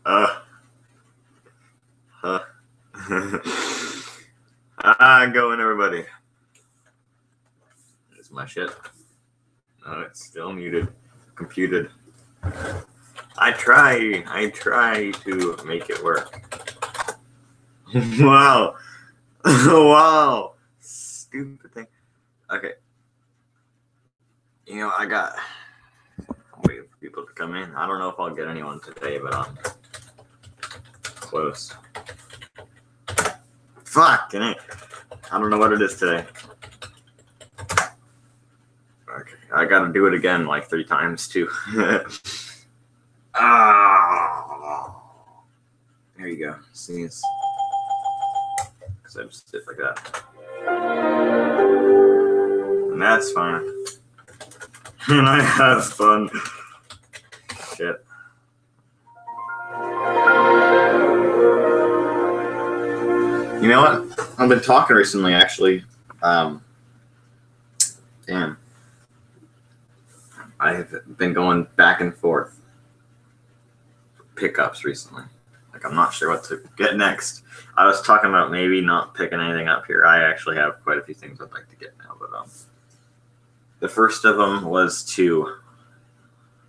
Huh. Going everybody. Is my shit? Oh, it's still muted. Computed. I try to make it work. Wow. Wow. Stupid thing. Okay. You know, I'm waiting for people to come in. I don't know if I'll get anyone today, but I'm close. Fucking it. I don't know what it is today. Okay. I gotta do it again like 3 times too. There you go. Sneeze. Because I just did like that. And that's fine. And I have fun. Shit. You know what? I've been talking recently, actually. Damn. I've been going back and forth. Pickups recently. Like, I'm not sure what to get next. I was talking about maybe not picking anything up here. I actually have quite a few things I'd like to get now, but the first of them was to,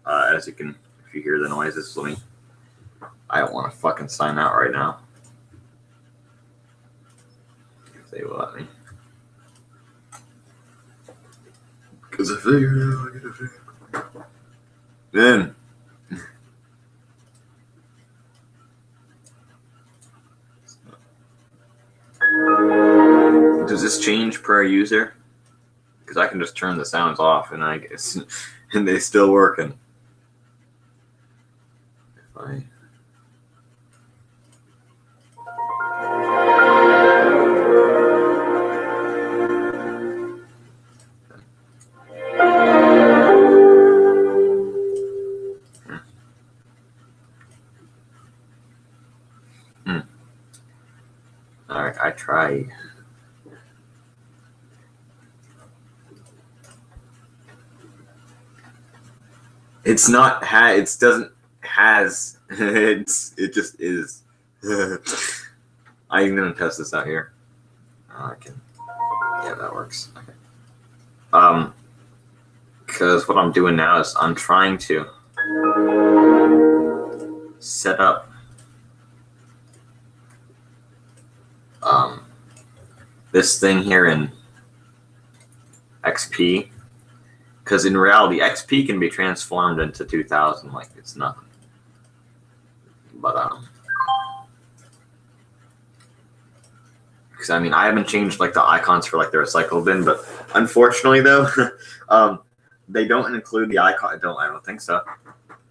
as you can, if you hear the noises, I don't want to fucking sign out right now. If they will let me. Because I figured out I get a figure. Then. Does this change per user? Because I can just turn the sounds off and I guess, and they still working. If I. Alright, I tried. It's not it doesn't has it just is. I'm gonna test this out here. I can, yeah, that works. Okay. Because what I'm doing now is I'm trying to set up this thing here in XP, because in reality XP can be transformed into 2000 like it's nothing. But because I mean I haven't changed like the icons for like the recycle bin, but unfortunately though, they don't include the icon. I don't think so.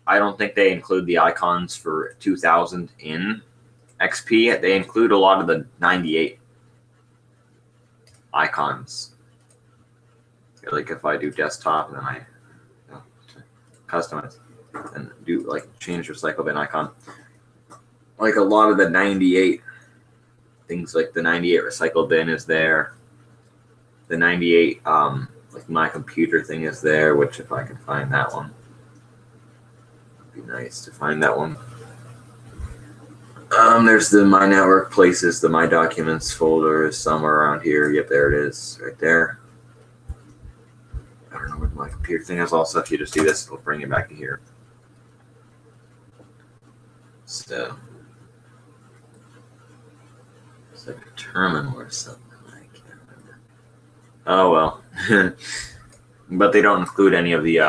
I don't think they include the icons for 2000 in XP. They include a lot of the 98 icons. Like if I do desktop and then I customize and do like change recycle bin icon, like a lot of the 98 things, like the 98 recycle bin is there. The 98 like my computer thing is there, which if I can find that one, it'd be nice to find that one. There's the My Network Places, the My Documents folder is somewhere around here. Yep, there it is, right there. I don't know where my computer thing is. Also, if you just do this, it'll bring you back to here. So, it's like a terminal or something. I can't remember. Oh well, but they don't include any of the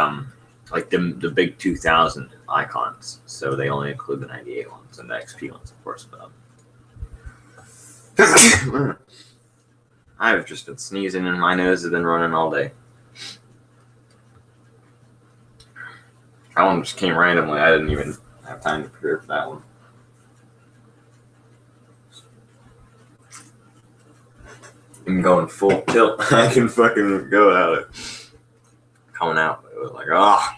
like the big 2000 icons. So they only include the 98 ones and the XP ones, of course. But I've just been sneezing and my nose has been running all day. That one just came randomly. I didn't even have time to prepare for that one. I'm going full tilt. I can fucking go at it. Coming out. It was like, oh.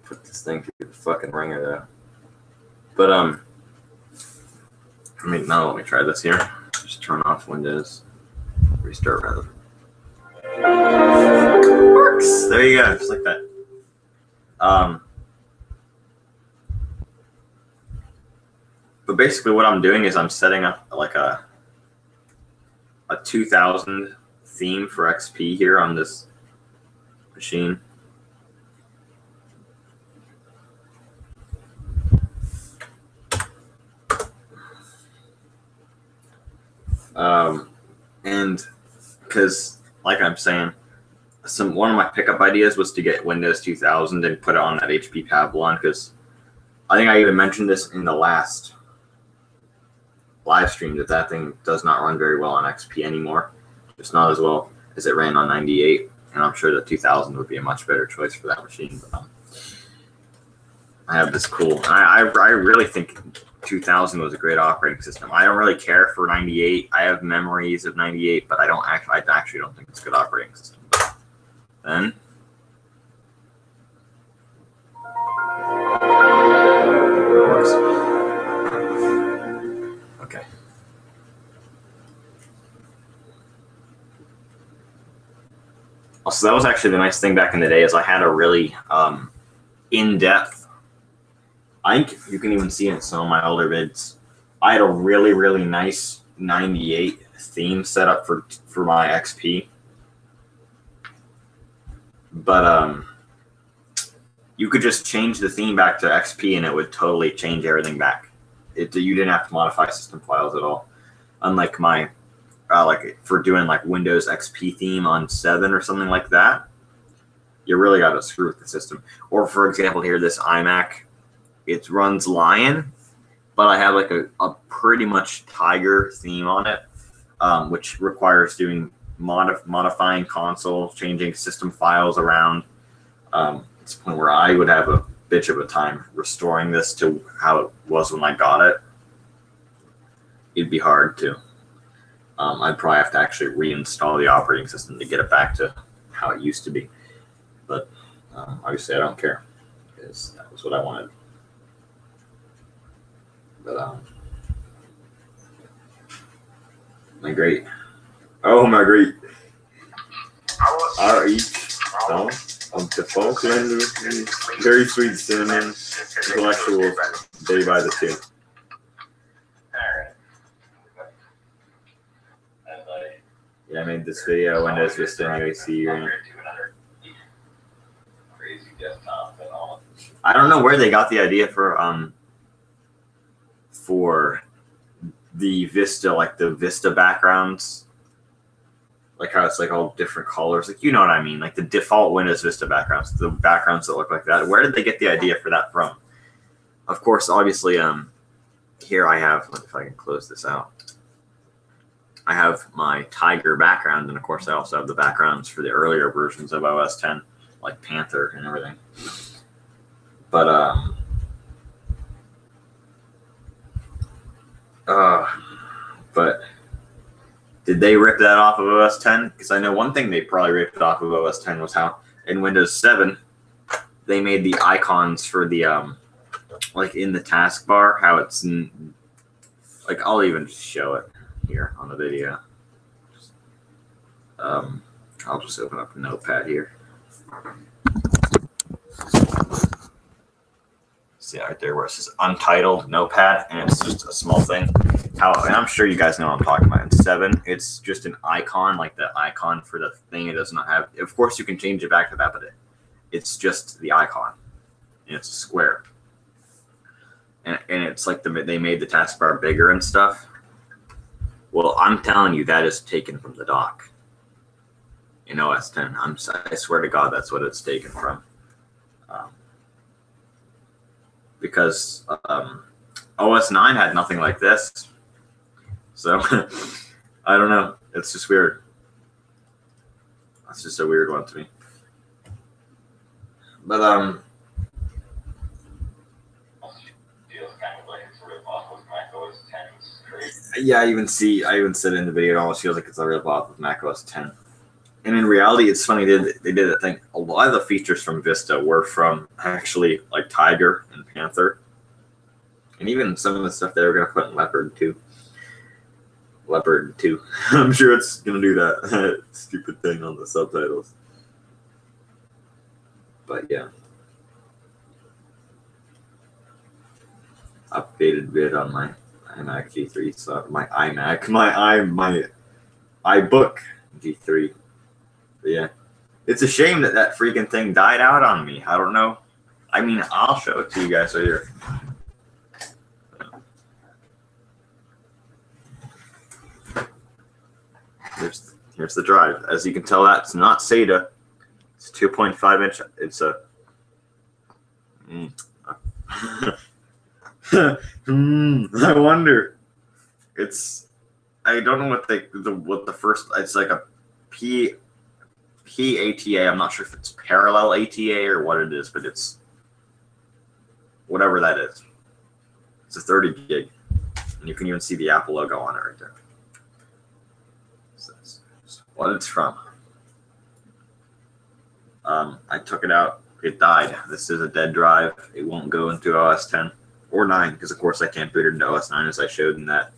Put this thing through the fucking ringer though. But now let me try this here. Just turn off Windows. Restart rather. Works! There you go, just like that. But basically what I'm doing is I'm setting up like a 2000 theme for XP here on this machine. And because, like I'm saying, one of my pickup ideas was to get Windows 2000 and put it on that HP Pavilion, because I think I even mentioned this in the last live stream that thing does not run very well on XP anymore. It's not as well as it ran on 98, and I'm sure the 2000 would be a much better choice for that machine. But I have this cool. I really think 2000 was a great operating system. I don't really care for 98. I have memories of 98, but I actually don't think it's a good operating system. But then. Okay. Also, that was actually the nice thing back in the day, is I had a really in-depth, I think you can even see it in some of my older vids, I had a really, really nice 98 theme set up for my XP. But you could just change the theme back to XP and it would totally change everything back. You didn't have to modify system files at all. Unlike my, like for doing like Windows XP theme on 7 or something like that, you really got to screw with the system. Or for example, here, this iMac, it runs Lion, but I have like a pretty much Tiger theme on it, which requires doing modifying console, changing system files around. It's a point where I would have a bitch of a time restoring this to how it was when I got it. It'd be hard to. I'd probably have to actually reinstall the operating system to get it back to how it used to be. But obviously I don't care, because that was what I wanted. But my great. Oh, my great. Are each some of the Falkland very sweet cinnamon intellectuals day by the two. Yeah, I made this video, Windows Vista UAC. I don't know where they got the idea for the Vista, like the Vista backgrounds, like how it's like all different colors, like, you know what I mean, like the default Windows Vista backgrounds, the backgrounds that look like that. Where did they get the idea for that from? Of course, obviously, here I have, if I can close this out, I have my Tiger background, and of course I also have the backgrounds for the earlier versions of OS 10, like Panther and everything. But but did they rip that off of OS 10? Because I know one thing they probably ripped off of OS 10 was how in Windows 7 they made the icons for the like in the taskbar, how it's like, I'll even show it here on the video. I'll just open up a notepad here. See right there where it says Untitled Notepad, and it's just a small thing. And I'm sure you guys know what I'm talking about. In 7, it's just an icon, like the icon for the thing. It does not have. Of course, you can change it back to that, but it's just the icon, and it's a square. And it's like they made the taskbar bigger and stuff. Well, I'm telling you, that is taken from the dock in OS 10. I swear to God, that's what it's taken from. Because OS 9 had nothing like this. So, I don't know. It's just weird. That's just a weird one to me. But, yeah, I even said in the video, it almost feels like it's a rip off of macOS 10. And in reality, it's funny, they did a thing. A lot of the features from Vista were from actually like Tiger and Panther. And even some of the stuff they were going to put in Leopard 2. Leopard 2. I'm sure it's going to do that stupid thing on the subtitles. But yeah. updated vid on my iMac G3, so my iBook G3. But yeah, it's a shame that that freaking thing died out on me. I don't know. I mean, I'll show it to you guys right here. Here's the drive. As you can tell, that's not SATA. It's 2.5 inch. It's a. I wonder. It's. I don't know what the first. It's like a PATA. I'm not sure if it's parallel ATA or what it is, but it's whatever that is. It's a 30 gig, and you can even see the Apple logo on it right there. What it's from. I took it out. It died. This is a dead drive. It won't go into OS 10 or 9 because, of course, I can't boot it into OS 9 as I showed in that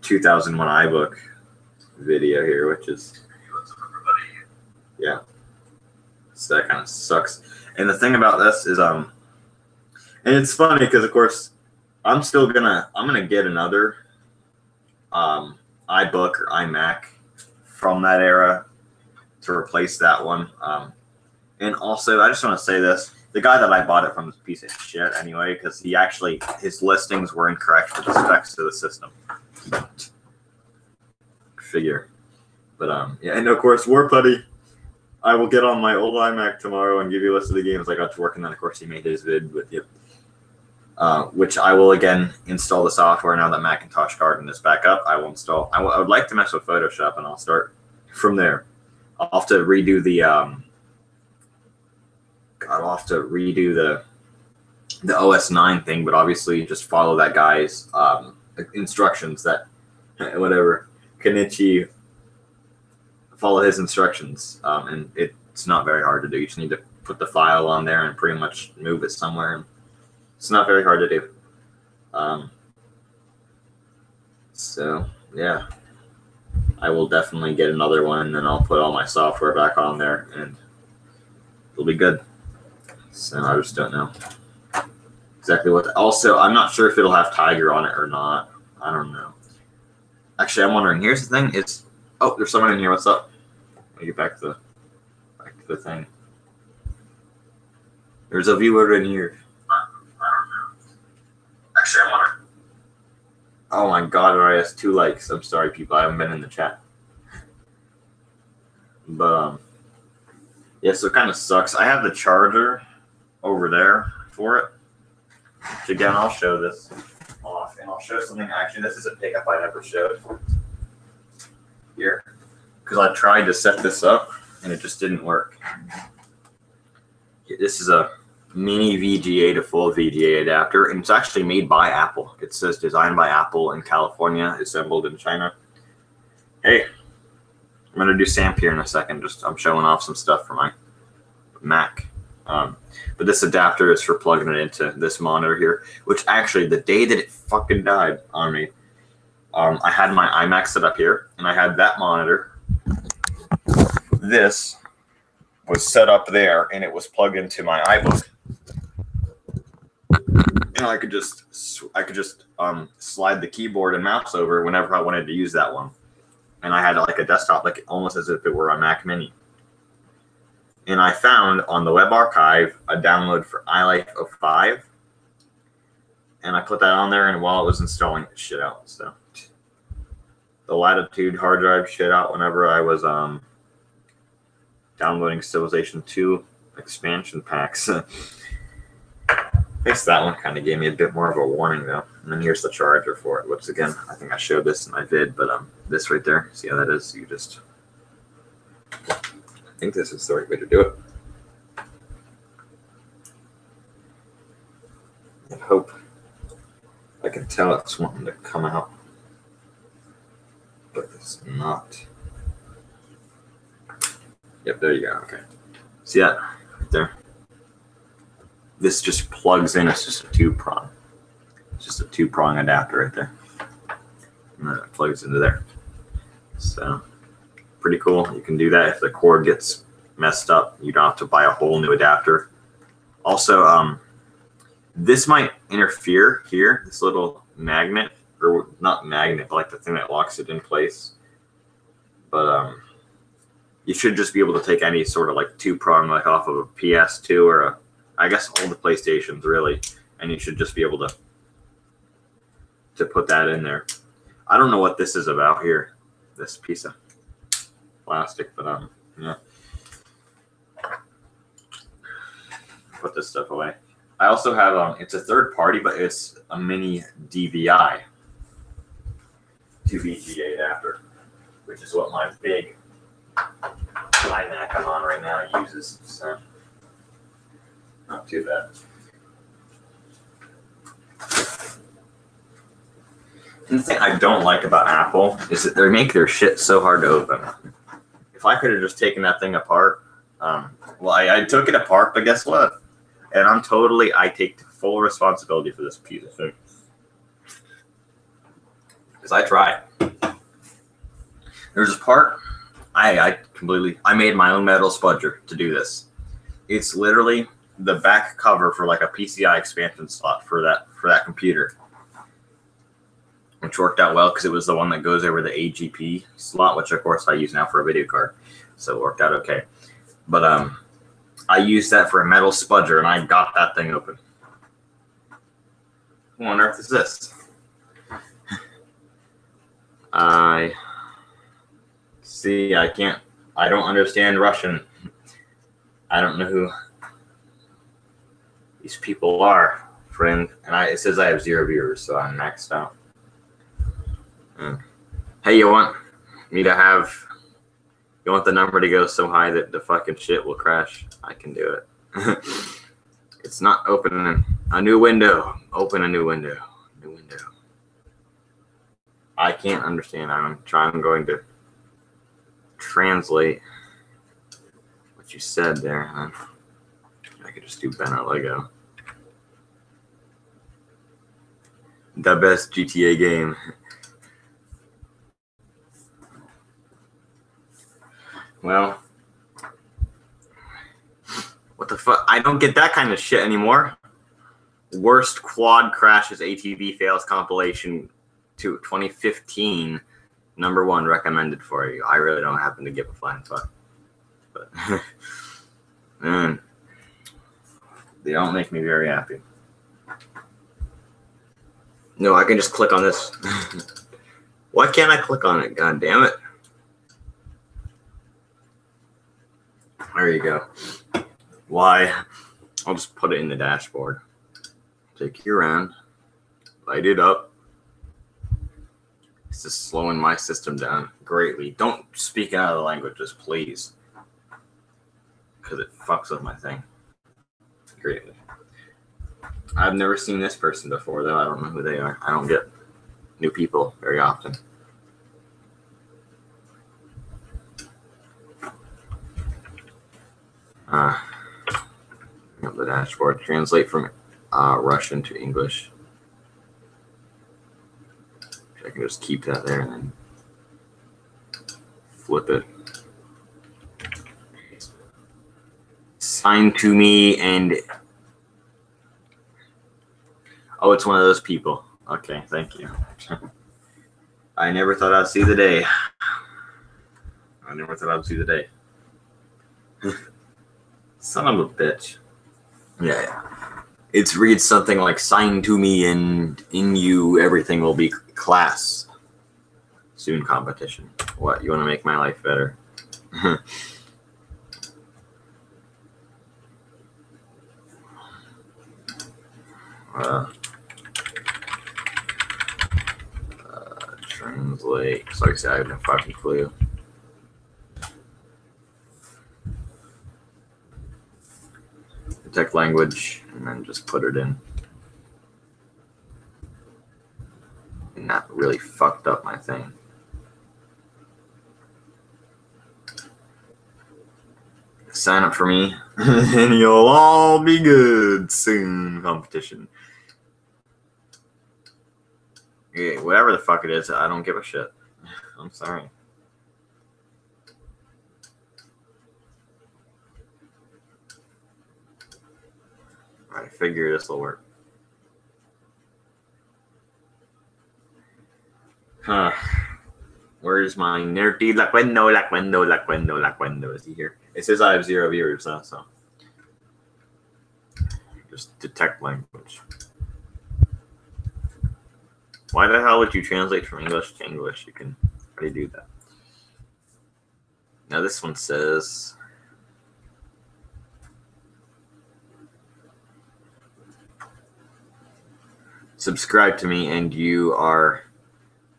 2001 iBook video here, which is yeah. So that kind of sucks. And the thing about this is and it's funny because, of course, I'm gonna get another iBook or iMac from that era to replace that one. And also, I just want to say this. The guy that I bought it from is a piece of shit anyway, because his listings were incorrect for the specs to the system. Figure. But, yeah, and of course, War Putty, I will get on my old iMac tomorrow and give you a list of the games I got to work, and then, of course, he made his vid with you. Which I will again install the software now that Macintosh Garden is back up. I will install. I would like to mess with Photoshop, and I'll start from there. I'll have to redo the. I'll have to redo the OS 9 thing, but obviously just follow that guy's instructions. That whatever Kenichi. Follow his instructions, and it's not very hard to do. You just need to put the file on there and pretty much move it somewhere. It's not very hard to do. So, yeah. I will definitely get another one, and I'll put all my software back on there, and it'll be good. So, I just don't know exactly what. Also, I'm not sure if it'll have Tiger on it or not. I don't know. Actually, I'm wondering. Here's the thing. Oh, there's someone in here. What's up? Let me get back to the thing. There's a viewer in here. Actually, I'm wondering. Oh my god, it already has 2 likes. I'm sorry, people. I haven't been in the chat. But, yeah, so it kind of sucks. I have the charger over there for it. Which, again, I'll show this off. And I'll show something. Actually, this is a pickup I never showed. Here. Because I tried to set this up, and it just didn't work. This is a mini VGA to full VGA adapter, and it's actually made by Apple. It says designed by Apple in California, assembled in China. Hey, I'm going to do Samp here in a second. I'm showing off some stuff for my Mac. But this adapter is for plugging it into this monitor here, which actually, the day that it fucking died on me, I had my iMac set up here, and I had that monitor. This was set up there, and it was plugged into my iBook. And I could just slide the keyboard and mouse over whenever I wanted to use that one. And I had like a desktop, like almost as if it were a Mac Mini. And I found on the web archive a download for iLife 05. And I put that on there, and while it was installing, it shit out. So the Latitude hard drive shit out whenever I was downloading Civilization 2 expansion packs. I guess that one kind of gave me a bit more of a warning, though. And then here's the charger for it, which, again, I think I showed this in my vid, but this right there, see how that is? You just... I think this is the right way to do it. I hope I can tell it's wanting to come out, but it's not. Yep, there you go. Okay. See that right there? This just plugs in. It's just a 2-prong. It's just a 2-prong adapter right there. And then it plugs into there. So, pretty cool. You can do that if the cord gets messed up. You don't have to buy a whole new adapter. Also, This might interfere here. This little magnet, or not magnet, but like the thing that locks it in place. But you should just be able to take any sort of like two-prong, like off of a PS2 or I guess all the PlayStations really, and you should just be able to put that in there. I don't know what this is about here, this piece of plastic, but yeah. Put this stuff away. I also have it's a third party, but it's a mini DVI to VGA adapter, which is what my big iMac I'm on right now uses. So not too bad. And the thing I don't like about Apple is that they make their shit so hard to open. If I could have just taken that thing apart, well, I took it apart, but guess what? And I take full responsibility for this piece of thing. Because I tried. There's this part, I made my own metal spudger to do this. It's literally the back cover for like a PCI expansion slot for that computer. Which worked out well because it was the one that goes over the AGP slot, which of course I use now for a video card. So it worked out okay. But I used that for a metal spudger, and I got that thing open. What on earth is this? I don't understand Russian. I don't know who these people are, friend. And it says I have 0 viewers, so I'm maxed out. Hey, you want the number to go so high that the fucking shit will crash? I can do it. It's not opening a new window. Open a new window. New window. I can't understand. I'm going to translate what you said there. I could just do Banner Lego. The best GTA game. Well, what the fuck? I don't get that kind of shit anymore. Worst quad crashes ATV fails compilation to 2015. #1 recommended for you. I really don't happen to give a flying fuck. But man, they don't make me very happy. No, I can just click on this. Why can't I click on it? God damn it. There you go. Why? I'll just put it in the dashboard. Take you around. Light it up. This is slowing my system down greatly. Don't speak in other languages, please. Because it fucks with my thing. Greatly. I've never seen this person before, though. I don't know who they are. I don't get new people very often. The dashboard. Translate from Russian to English. I can just keep that there and then flip it. Sign to me and... Oh, it's one of those people. Okay, thank you. I never thought I'd see the day. I never thought I'd see the day. Son of a bitch. Yeah. It reads something like, sign to me and in you everything will be class. Soon competition. What, you want to make my life better? Translate. So like I said, I have no fucking clue. Detect language, and then just put it in. And that really fucked up my thing. Sign up for me, and you'll all be good soon. Competition. Yeah, whatever the fuck it is, I don't give a shit. I'm sorry. I figure this will work. Huh. Where's my nerdy Laquendo? Is he here? It says I have 0 viewers, though, so. Just detect language. Why the hell would you translate from English to English? You can already do that. Now this one says, subscribe to me and you are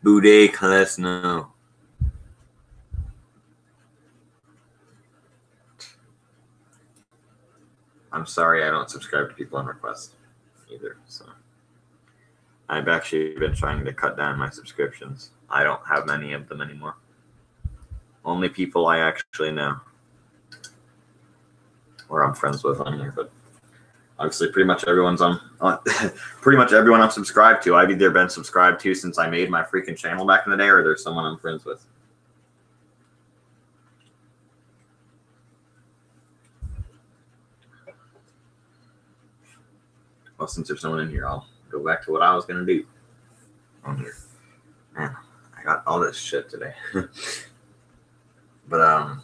Bude Kalesno. I'm sorry, I don't subscribe to people on request either. So I've actually been trying to cut down my subscriptions. I don't have many of them anymore. Only people I actually know or I'm friends with on here, but obviously pretty much everyone's on pretty much everyone I'm subscribed to. I've either been subscribed to since I made my freaking channel back in the day, or there's someone I'm friends with. Well, since there's someone in here, I'll go back to what I was gonna do on here. Man, I got all this shit today. But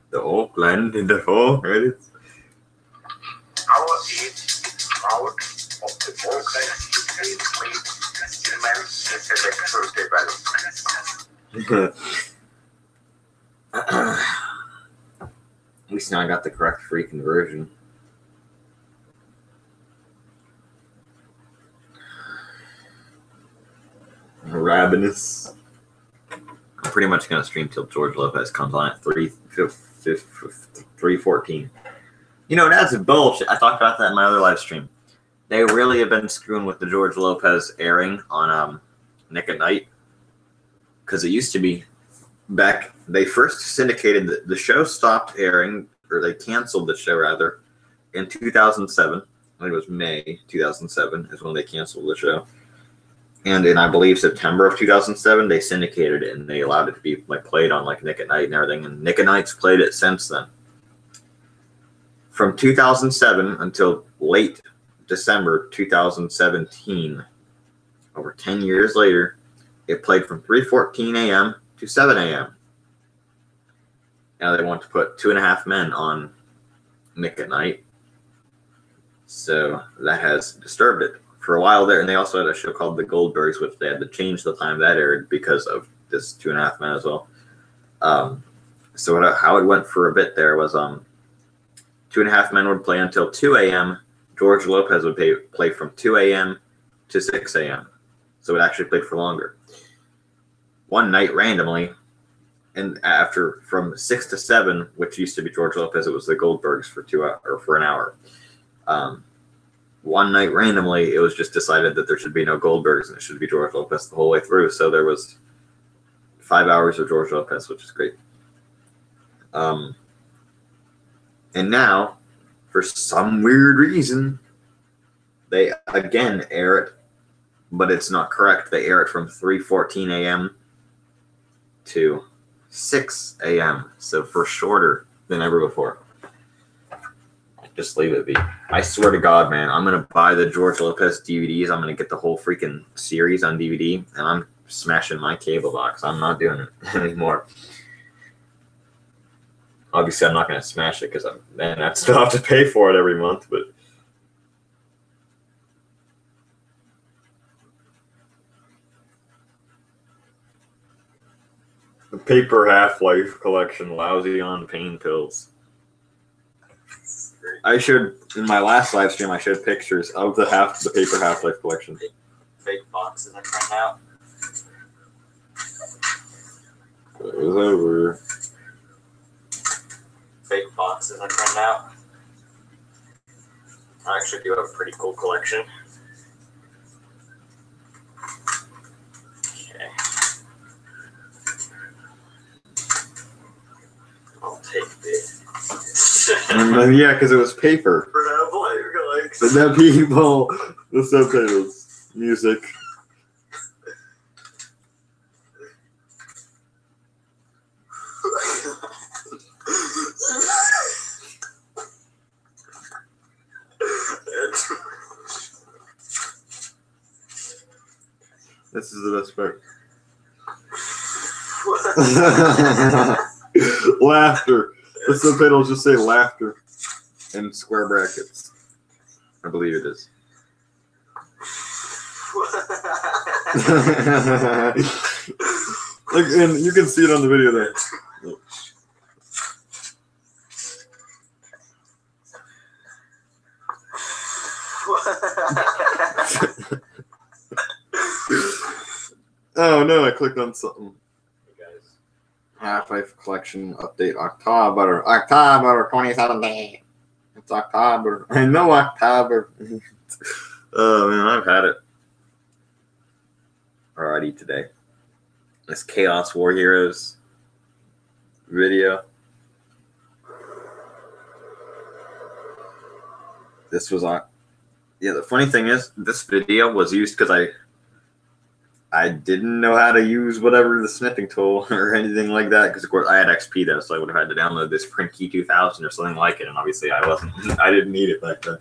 the Oakland in the fall, right? Our each out of the Oakland is made humans intellectual development. At least now I got the correct freaking version. Ravenous. I'm pretty much going to stream till George Lopez comes on at 3:14. You know, that's bullshit. I talked about that in my other live stream. They really have been screwing with the George Lopez airing on Nick at Night. Because it used to be back, they first syndicated, the show stopped airing, or they canceled the show rather, in 2007. I think it was May 2007 is when they canceled the show. And in, I believe, September of 2007, they syndicated it and they allowed it to be like played on like Nick at Night and everything. And Nick at Night's played it since then. From 2007 until late December 2017, over 10 years later, it played from 3:14 a.m. to 7 a.m. Now they want to put 2.5 Men on Nick at Night. So that has disturbed it for a while there. And they also had a show called The Goldbergs, which they had to change the time that aired because of this 2.5 Men as well. So how it went for a bit there was 2.5 Men would play until 2 a.m. George Lopez would play from 2 a.m. to 6 a.m. So it actually played for longer. One night randomly, and after from 6 to 7, which used to be George Lopez, it was the Goldbergs for 2 hours or for an hour. One night randomly, it was just decided that there should be no Goldbergs and it should be George Lopez the whole way through. So there was 5 hours of George Lopez, which is great. And now, for some weird reason, they again air it, but it's not correct. They air it from 3:14 a.m. to 6 a.m. So for shorter than ever before. Just leave it be. I swear to God, man, I'm going to buy the George Lopez DVDs. I'm going to get the whole freaking series on DVD, and I'm smashing my cable box. I'm not doing it anymore. Obviously, I'm not going to smash it because then I'd still have to pay for it every month, but the Paper Half-Life collection, lousy on pain pills. I should, in my last live stream, I showed pictures of the Paper Half-Life collection. Fake boxes I print out. It was over. Fake boxes I print out. I actually do have a pretty cool collection. Okay. I'll take this. Yeah, because it was paper. But then people, the subtitles, music. This is the best part. Laughter. The subtitles just say laughter in square brackets. I believe it is. Like, and you can see it on the video there. Look. Oh no, I clicked on something. Half-Life Collection update October 2017. It's October. I know October. Oh man, I've had it already today. This Chaos War Heroes video. This was on. Yeah, the funny thing is, this video was used because I didn't know how to use whatever the sniffing tool or anything like that, because of course I had XP though, so I would have had to download this Print Key 2000 or something like it, and obviously I didn't need it back then.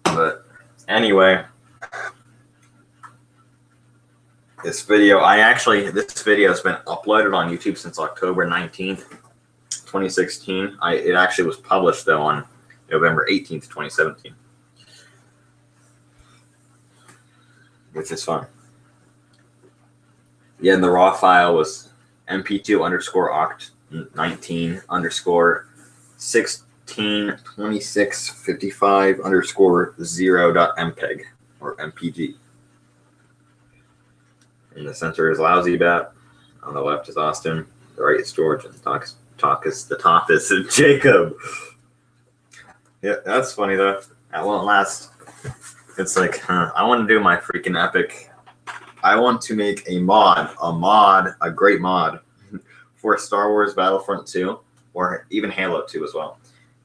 But anyway, this video has been uploaded on YouTube since October 19th, 2016. It actually was published though on November 18th, 2017. Which is fun. Yeah, and the raw file was mp2_oct19_162655_0.mpeg or mpg. In the center is Lousy Bat. On the left is Austin. The right is George. And the top is Jacob. Yeah, that's funny though. That won't last. It's like, I want to do my freaking epic. I want to make a great mod for Star Wars Battlefront 2 or even Halo 2 as well.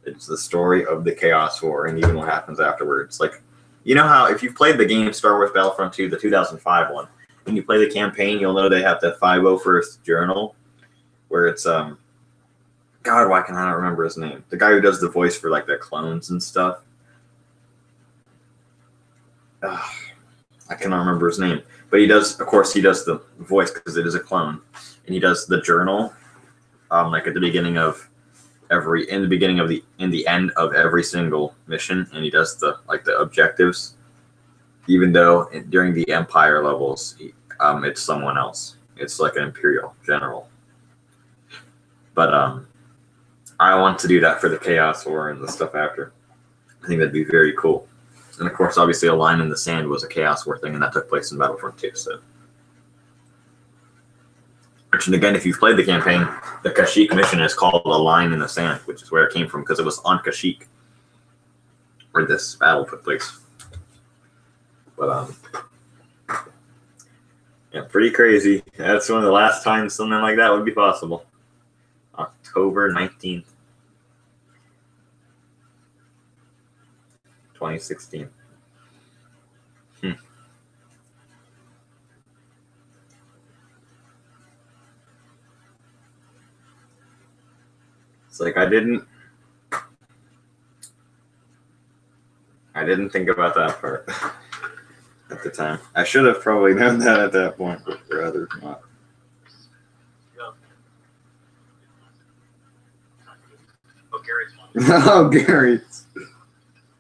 It's the story of the Chaos War and even what happens afterwards. Like, you know how if you've played the game Star Wars Battlefront 2, the 2005 one, when you play the campaign, you'll know they have the 501st Journal where it's, God, why can I not remember his name? The guy who does the voice for like the clones and stuff. I cannot remember his name, but he does the voice because it is a clone, and he does the journal, like at the beginning of in the end of every single mission, and he does the objectives, even though during the Empire levels, it's someone else. It's like an Imperial general, but I want to do that for the Chaos War and the stuff after. I think that'd be very cool. And of course, obviously, A Line in the Sand was a Chaos War thing, and that took place in Battlefront 2. So, and again, if you've played the campaign, the Kashyyyk mission is called A Line in the Sand, which is where it came from because it was on Kashyyyk where this battle took place. But yeah, pretty crazy. That's one of the last times something like that would be possible. October 19th. 2016. It's like I didn't think about that part at the time. I should have probably known that at that point, but rather not. Oh, Gary's one. Oh, Gary.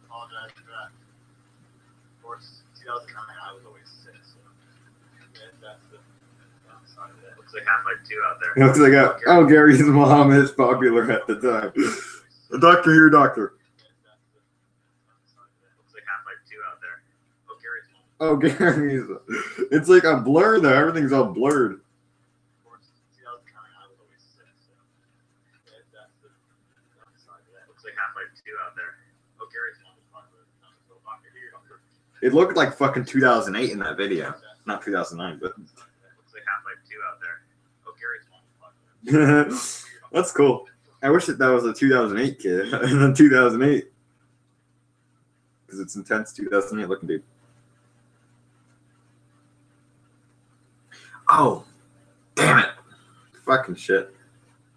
Apologize for that. Of course, 2009, I was always 6. So that's the downside of that. Looks like Half-Life 2 out there. It looks like Gary's mom is popular at the time. The doctor here, doctor. Looks like Half-Life 2 out there. Oh, Gary's one. Oh, Gary's. It's like a blur though. Everything's all blurred. Of course, 2009, I was always 6. So that's the downside of that. Looks like Half-Life 2 out there. Oh, Gary's one is popular. So doctor here, doctor. It looked like fucking 2008 in that video. Not 2009, but. Looks like Half-Life 2 out there. Oh, Gary's one is popular. That's cool. I wish that was a 2008 kid. And then 2008. Because it's intense 2008 looking dude. Oh, damn it. Fucking shit.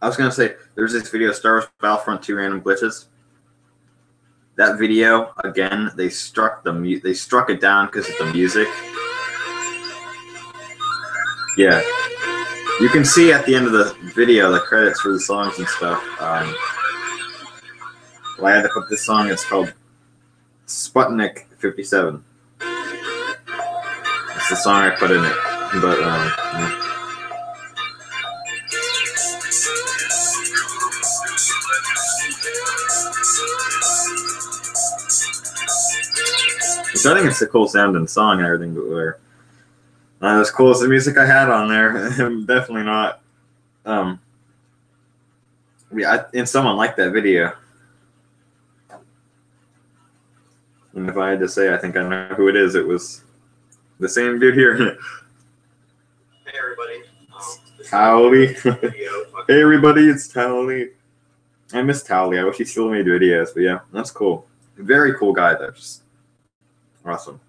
I was going to say, there's this video, Star Wars Battlefront 2 random glitches. that video again. They struck it down because of the music. Yeah, you can see at the end of the video the credits for the songs and stuff. Well, I had to put this song. It's called Sputnik 57. It's the song I put in it, but yeah. So I think it's a cool sounding song and everything, but we're not as cool as the music I had on there. Definitely not. And someone liked that video. And if I had to say, I think I know who it is. It was the same dude here. Hey everybody. Towley. Hey everybody, it's Towley. I miss Towley. I wish he still made videos, but yeah, that's cool. Very cool guy though. Just awesome.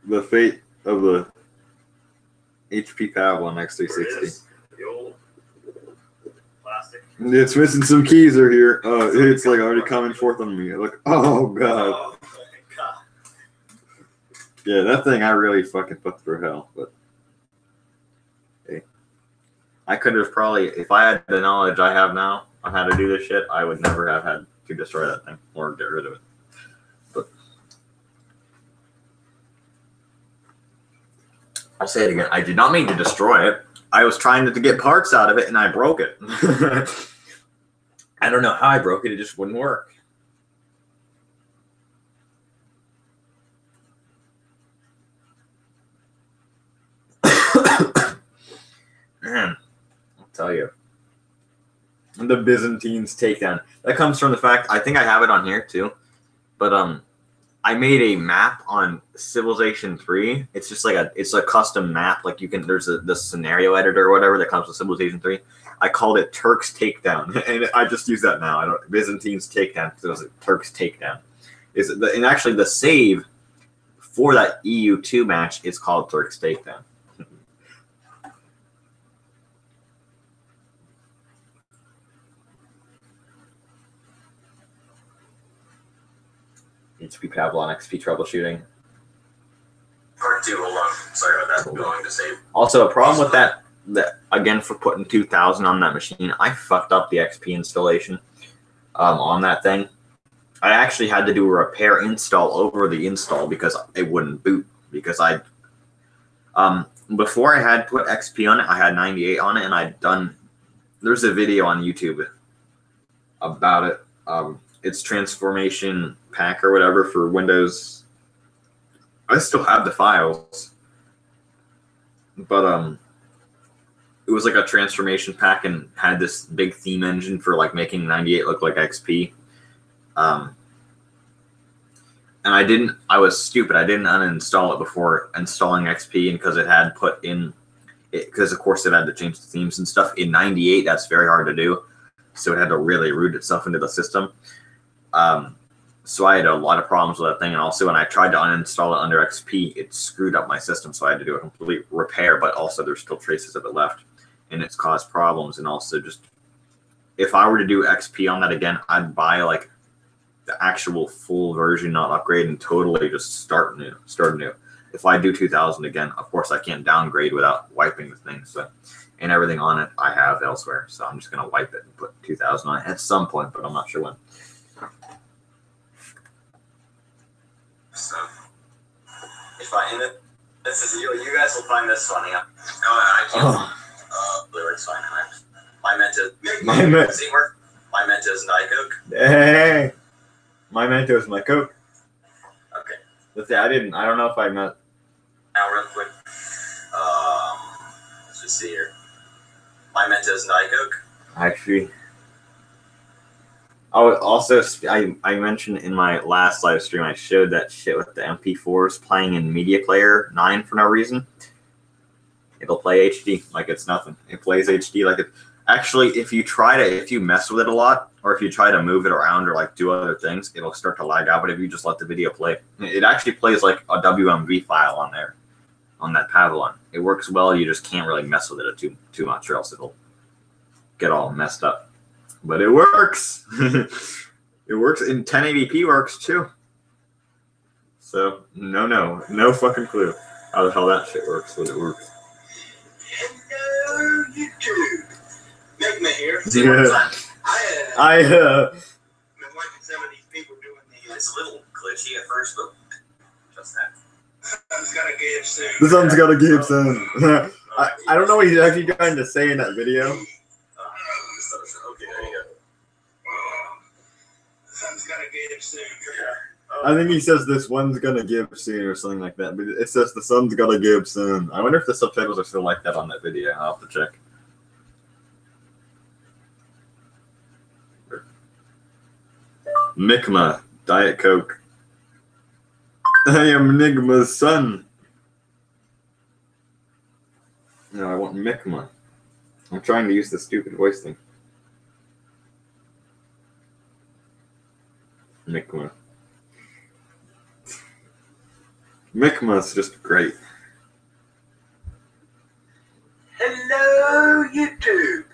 The fate of the HP Pavlon X360. The old plastic. It's missing some keys are here. It's like already coming forth on me. Like, oh god. Oh, God. Yeah, that thing I really fucking put through hell. But hey, I could have probably, if I had the knowledge I have now on how to do this shit, I would never have had to destroy that thing or get rid of it. But I'll say it again. I did not mean to destroy it. I was trying to get parts out of it, and I broke it. I don't know how I broke it. It just wouldn't work. Man, I'll tell you. The Byzantines takedown. That comes from the fact, I think I have it on here too, but I made a map on Civilization 3. It's just like it's a custom map. Like you can, there's the scenario editor or whatever that comes with Civilization 3. I called it Turks Takedown, and I just use that now. Byzantines Takedown because it was a Turks Takedown. And actually the save for that EU2 match is called Turks Takedown. HP Pavlon XP troubleshooting. Part 2, hold on. Sorry about that. Going to save. Also, a problem with that again, for putting 2000 on that machine, I fucked up the XP installation on that thing. I actually had to do a repair install over the install because it wouldn't boot. Because before I had put XP on it, I had 98 on it, and I'd done. There's a video on YouTube about it. It's transformation pack or whatever for Windows. I still have the files, but it was like a transformation pack and had this big theme engine for like making 98 look like XP. And I was stupid. I didn't uninstall it before installing XP, and because it had put in it, because of course it had to change the themes and stuff in 98. That's very hard to do, so it had to really root itself into the system. So I had a lot of problems with that thing, and also when I tried to uninstall it under XP, it screwed up my system, so I had to do a complete repair, but also there's still traces of it left, and it's caused problems. And also, just if I were to do XP on that again, I'd buy like the actual full version, not upgrade, and totally just start new. If I do 2000 again, of course I can't downgrade without wiping the thing, so, and everything on it I have elsewhere, so I'm just gonna wipe it and put 2000 on it at some point, but I'm not sure when. So, if I end it, this is you guys will find this funny. I can't. Lyrics fine. My Mentos. Seymour. My Mentos Diet Coke. Hey, my Mentos, my Coke. Okay. Let's see. I don't know if I meant. Now, real quick. Let's just see here. My Mentos Diet Coke. Actually. Oh, also, I mentioned in my last live stream, I showed that shit with the MP4s playing in Media Player 9 for no reason. It'll play HD like it's nothing. It plays HD like it. Actually, if you mess with it a lot, or if you try to move it around or like do other things, it'll start to lag out. But if you just let the video play, it actually plays like a WMV file on there. on that Pavlon. It works well. You just can't really mess with it too much, or else it'll get all messed up. But it works. It works, and 1080p works too. So no fucking clue how the hell that shit works, but it works. Hello, YouTube. Megma here. Yeah. I been watching some of these people doing the. It's a little glitchy at first, but just that. The sun's gotta get up soon. The sun's gotta get up soon. I don't know what he's actually trying to say in that video. Okay, there you go. The sun's gotta get up soon. I think he says this one's gonna give soon or something like that, but it says the sun's gonna give soon. I wonder if the subtitles are still like that on that video. I'll have to check. Mikma, Diet Coke. I am Nigma's son. No, I want Mikma. I'm trying to use the stupid voice thing. Mikma. Mikma's just great. Hello, YouTube.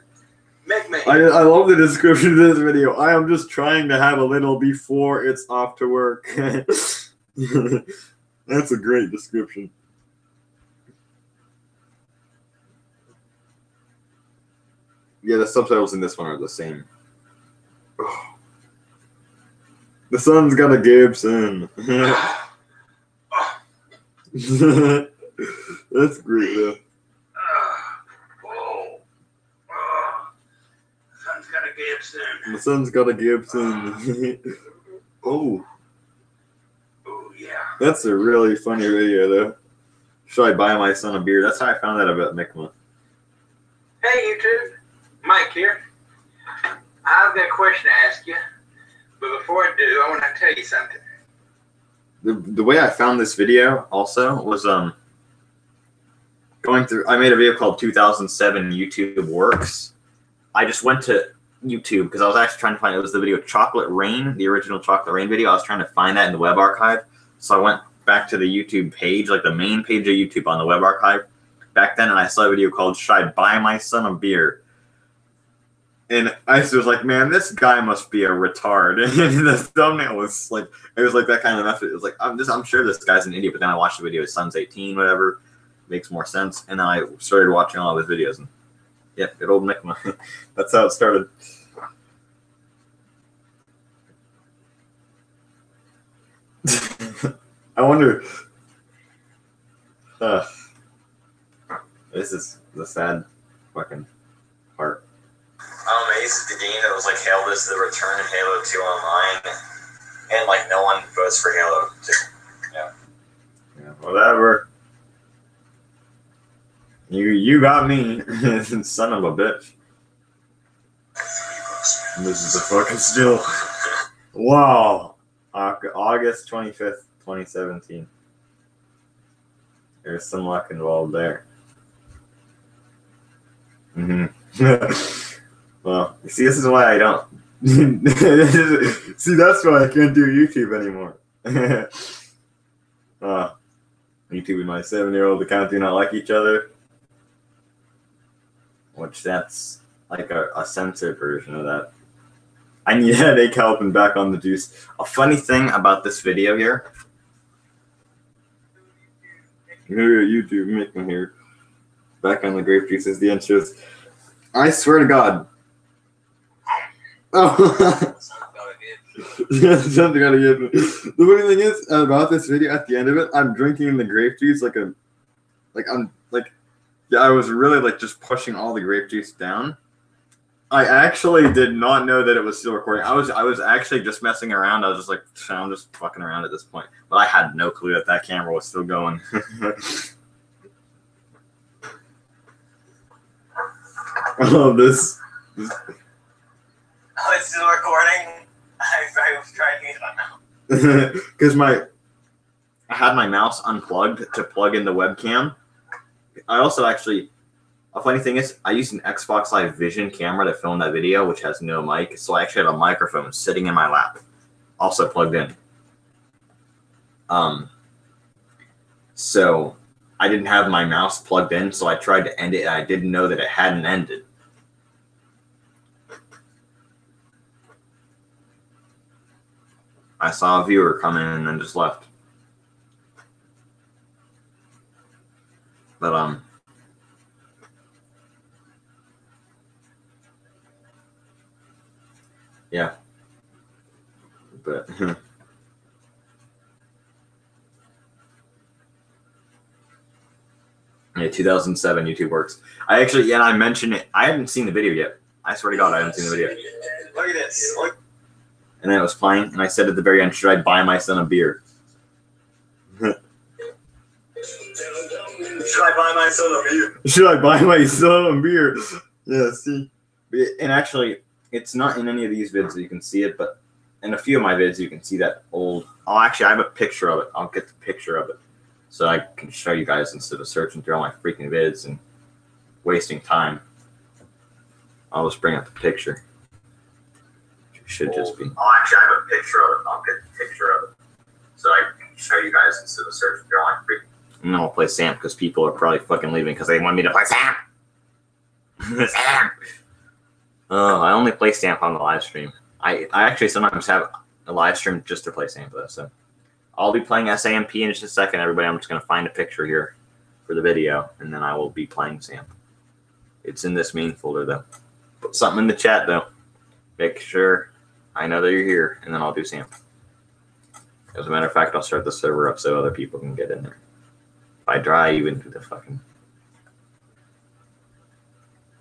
Megma I here. love the description of this video. I am just trying to have a little before it's off to work. That's a great description. Yeah, the subtitles in this one are the same. Oh. The sun's got a Gibson. That's great, though. Sun's gotta get up soon. The sun's got a Gibson. Oh, Oh yeah. that's a really funny video, though. Should I buy my son a beer? That's how I found out about Mikma. Hey YouTube, Mike here. I've got a question to ask you, but before I do, I want to tell you something. The way I found this video also was going through. I made a video called 2007 YouTube Works. I just went to YouTube because I was actually trying to find. It was the video Chocolate Rain, the original Chocolate Rain video. I was trying to find that in the web archive, so I went back to the YouTube page, like the main page of YouTube on the web archive back then, and I saw a video called "Should I Buy My Son a Beer?" And I was like, man, this guy must be a retard. And the thumbnail was like, it was like that kind of method. It was like, I'm sure this guy's an idiot. But then I watched the video. His son's 18, whatever. Makes more sense. And then I started watching all of his videos. And yeah, good old Mikma. That's how it started. I wonder. This is the sad fucking part. I'm amazed at the game that was like hailed as the return of Halo 2 Online, and like no one votes for Halo 2. Yeah, whatever. You got me, son of a bitch. This is a fucking still. Wow. August 25th, 2017. There's some luck involved there. Well, you see, this is why I don't. See, that's why I can't do YouTube anymore. YouTube and my 7-year-old account do not like each other. Which that's like a censored version of that. I need headache help and back on the juice. A funny thing about this video here. YouTube, make me here. Back on the grape juice is the intros. I swear to God. Oh. Something gotta give me. The funny thing is about this video, at the end of it, I'm drinking the grape juice I was really like just pushing all the grape juice down. I actually did not know that it was still recording. I was actually just messing around. I was just like, I'm just fucking around at this point. But I had no clue that camera was still going. Oh, this. Oh, it's still recording. I was trying to use it now. Because I had my mouse unplugged to plug in the webcam. I also actually, a funny thing is, I used an Xbox Live Vision camera to film that video, which has no mic. So I actually have a microphone sitting in my lap, also plugged in. So I didn't have my mouse plugged in, so I tried to end it, and I didn't know that it hadn't ended. I saw a viewer come in and then just left. But, yeah. But, yeah, 2007 YouTube works. I actually, yeah, I mentioned it. I haven't seen the video yet. I swear to God, I haven't seen the video. Look at this. Look. And then it was playing, and I said at the very end, should I buy my son a beer? Should I buy my son a beer? Should I buy my son a beer? Yeah, see. And actually, it's not in any of these vids that you can see it, but in a few of my vids, you can see that old. Oh, actually, I have a picture of it. I'll get the picture of it so I can show you guys instead of searching through all my freaking vids and wasting time. I'll just bring up the picture. It should just be. Oh, actually, I have a picture of it. I'll get the picture of it so I can show you guys instead of searching through all my freaking. And then I'll play Samp because people are probably fucking leaving because they want me to play Samp. Samp. Oh, I only play Samp on the live stream. I actually sometimes have a live stream just to play Samp though. So I'll be playing SAMP in just a second, everybody. I'm just gonna find a picture here for the video, and then I will be playing Samp. It's in this main folder though. Put something in the chat though. Make sure I know that you're here, and then I'll do Samp. As a matter of fact, I'll start the server up so other people can get in there. If I dry you into the fucking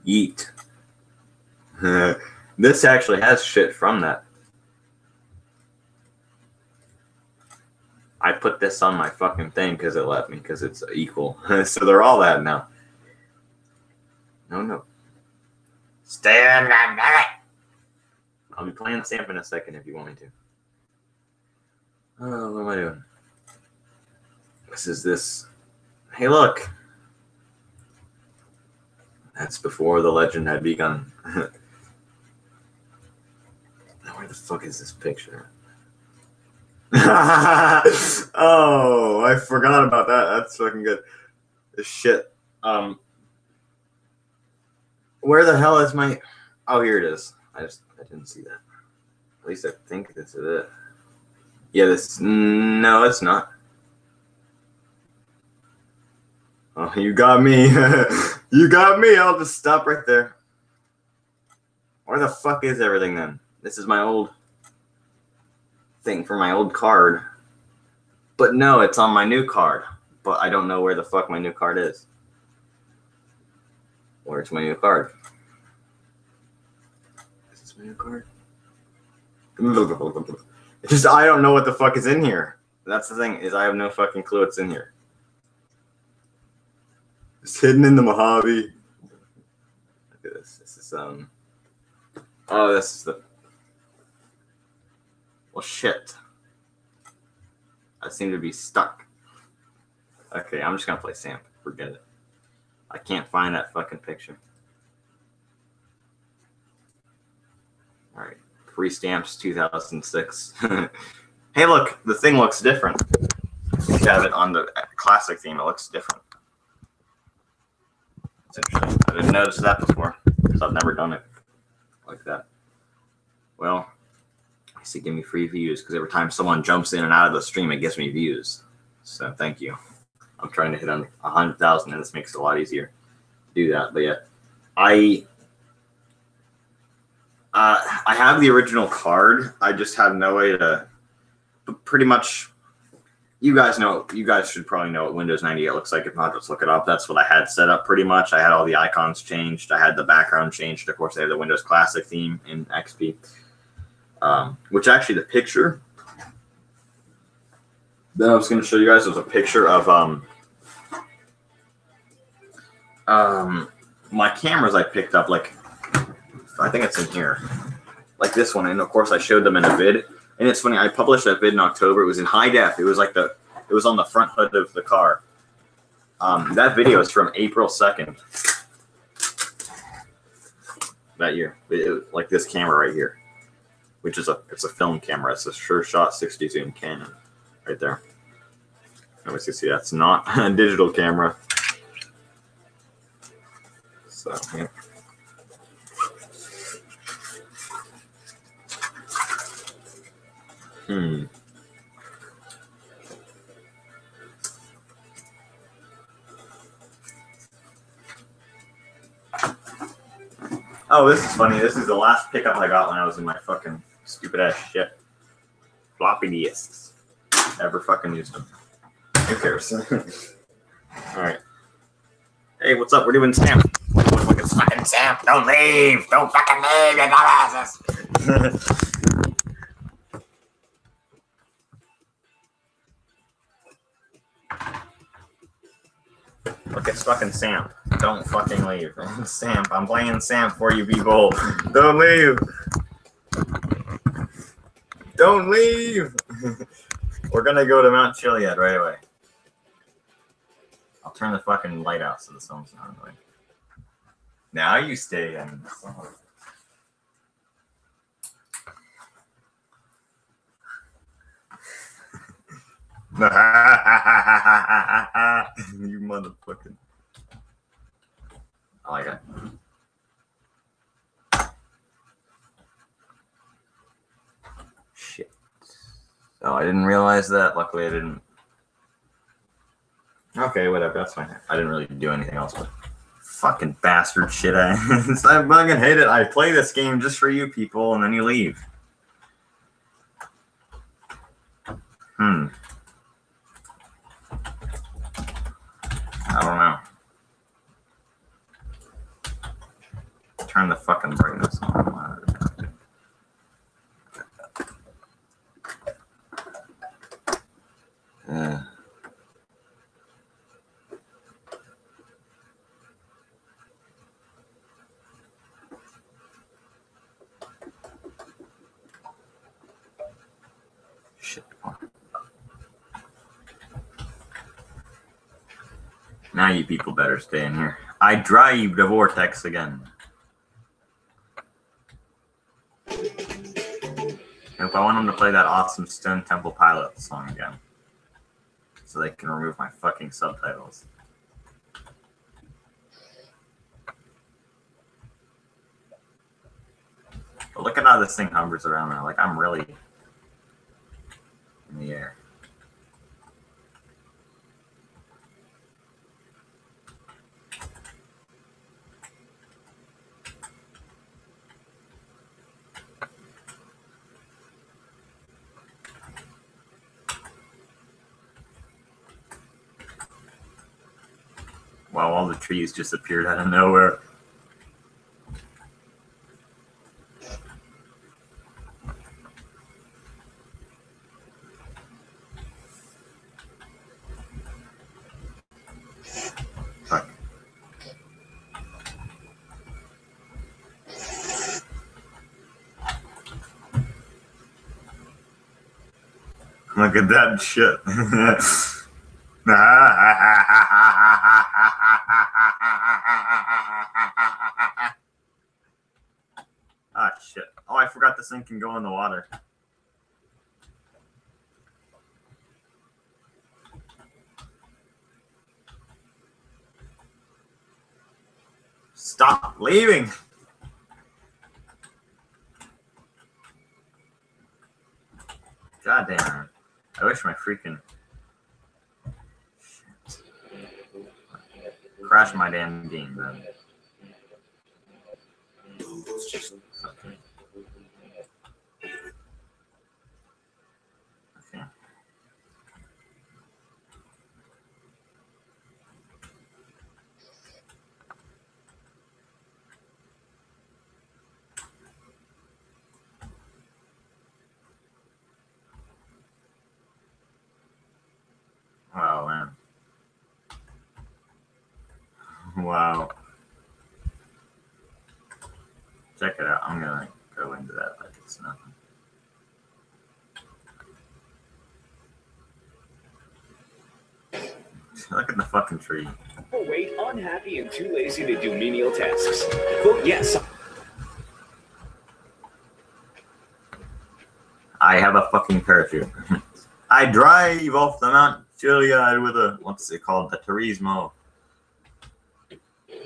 yeet. This actually has shit from that. I put this on my fucking thing because it let me, because it's equal. So they're all that now. No. Stay on that minute. I'll be playing Samp in a second if you want me to. Oh, what am I doing? This is this. Hey, look. That's before the legend had begun. Where the fuck is this picture? Oh, I forgot about that. That's fucking good. Shit. Where the hell is my... Oh, here it is. I didn't see that. At least I think this is it. Yeah, this... No, it's not. Oh, you got me. You got me. I'll just stop right there. Where the fuck is everything then? This is my old thing for my old card. But no, it's on my new card. But I don't know where the fuck my new card is. Where's my new card? Is this my new card? It's just I don't know what the fuck is in here. That's the thing, is I have no fucking clue what's in here. It's hidden in the Mojave. Look at this. This is oh, this is the... Well, shit. I seem to be stuck. Okay, I'm just gonna play Samp. Forget it. I can't find that fucking picture. Alright. Free Stamps 2006. Hey, look. The thing looks different. If you have it on the classic theme, it looks different. It's interesting. I didn't notice that before because I've never done it like that. Well, I see, give me free views because every time someone jumps in and out of the stream, it gives me views. So thank you. I'm trying to hit on 100,000, and this makes it a lot easier to do that. But yeah, I have the original card. I just have no way to. But pretty much, you guys know. You guys should probably know what Windows 98 looks like. If not, just look it up. That's what I had set up pretty much. I had all the icons changed. I had the background changed. Of course, I had the Windows Classic theme in XP. Which actually, the picture that I was going to show you guys was a picture of my cameras I picked up. Like, I think it's in here, like this one. And of course, I showed them in a vid. And it's funny, I published that vid in October. It was in high def. It was like it was on the front hood of the car. That video is from April 2nd that year. Like this camera right here, which is it's a film camera. It's a Sure Shot 60 zoom Canon right there. Obviously, see that's not a digital camera. So, yeah. Oh, this is funny. This is the last pickup I got when I was in my fucking stupid ass shit. Floppy disks. Never fucking used them. Who cares? Alright. Hey, what's up? We're doing Samp. It's fucking Samp. Don't leave. Don't fucking leave, you dumbasses. Look, it's fucking Samp. Don't fucking leave. Samp. I'm playing Samp for you people. Don't leave. Don't leave. We're gonna go to Mount Chiliad right away. I'll turn the fucking light out so the sun's not annoying. Now you stay in. You motherfucking. I like it. Shit. Oh, I didn't realize that. Luckily, I didn't. Okay, whatever. That's fine. I didn't really do anything else, but fucking bastard shit. I fucking hate it. I play this game just for you people, and then you leave. I don't know. Turn the fucking brightness on. Shit. Now you people better stay in here. I drive the vortex again. If I want them to play that awesome Stone Temple Pilots song again, so they can remove my fucking subtitles. But look at how this thing hovers around now. Like I'm really in the air. Wow, all the trees just appeared out of nowhere. Fuck. Look at that shit. Ah, shit. Oh, I forgot this thing can go in the water. Stop leaving. God damn. I wish my freaking... Shit. Crash my damn game, then. Okay. Okay. Oh, man. Wow. Check it out. I'm gonna go into that like it's nothing. Look at the fucking tree. Overweight, unhappy, and too lazy to do menial tasks. Vote yes. I have a fucking parachute. I drive off the Mount Chiliad with a, what's it called? The Turismo.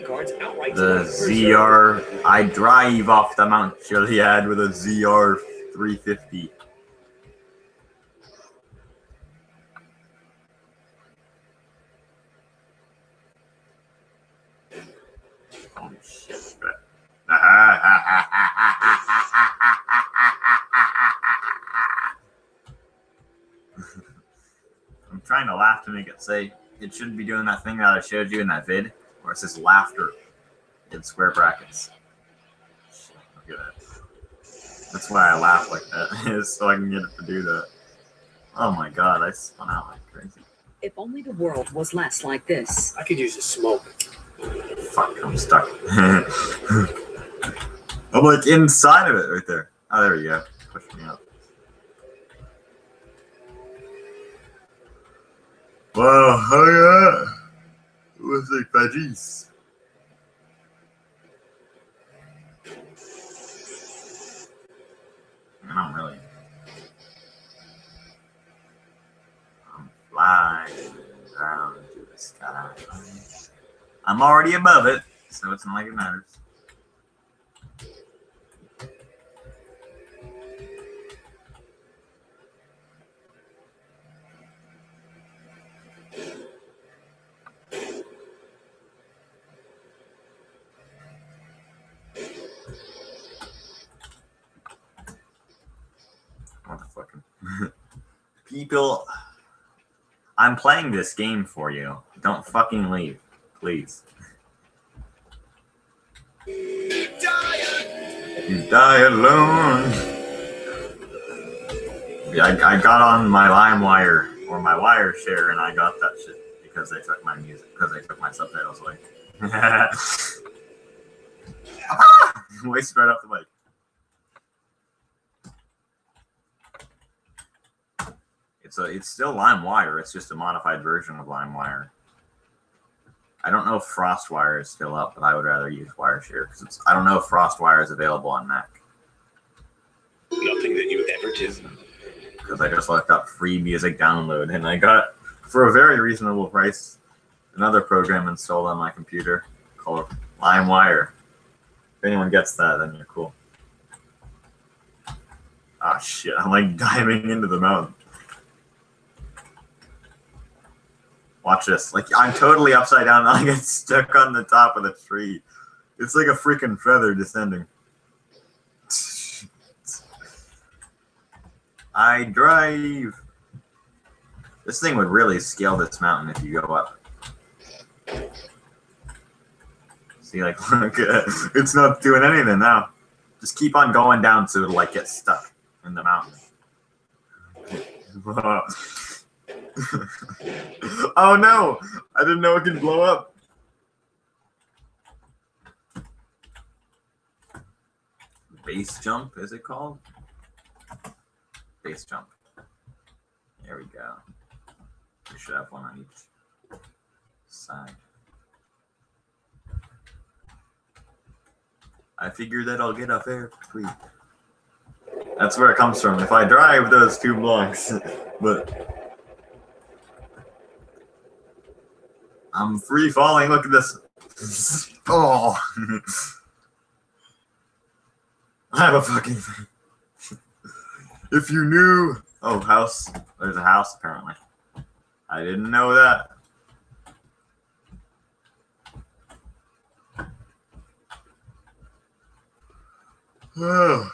Cards outright The tonight for ZR. I drive off the Mount Chiliad with a ZR 350. Oh shit. I'm trying to laugh to make it say it shouldn't be doing that thing that I showed you in that vid where it says laughter in square brackets. Look at that. That's why I laugh like that, is so I can get it to do that. Oh my god, I spun out like crazy. If only the world was less like this. I could use a smoke. Fuck, I'm stuck. I'm like inside of it right there. Oh, there we go. Push me up. Wow, oh yeah. It was like veggies. I don't really. I'm flying down to the sky. I'm already above it, so it's not like it matters. Motherfucking people, I'm playing this game for you. Don't fucking leave, please. You die alone. Yeah, I got on my LimeWire or my Wire Share, and I got that shit because they took my music, because they took my subtitles away. Wasted right off the mic. It's still LimeWire. It's just a modified version of LimeWire. I don't know if FrostWire is still up, but I would rather use WireShare because I don't know if FrostWire is available on Mac. Nothing that you ever do. Because I just looked up free music download, and I got, for a very reasonable price, another program installed on my computer called LimeWire. If anyone gets that, then you're cool. Ah, shit. I'm like diving into the mountain. Watch this. Like, I'm totally upside down and I get stuck on the top of the tree. It's like a freaking feather descending. I drive. This thing would really scale this mountain if you go up. See, like, look, it's not doing anything now. Just keep on going down so it'll, like, get stuck in the mountain. Oh no! I didn't know it could blow up. Base jump, is it called? Base jump. There we go. We should have one on each side. I figure that I'll get up there free. That's where it comes from. If I drive those 2 blocks, but I'm free falling. Look at this. Oh. I have a fucking thing. If you knew. Oh, house. There's a house, apparently. I didn't know that. Oh.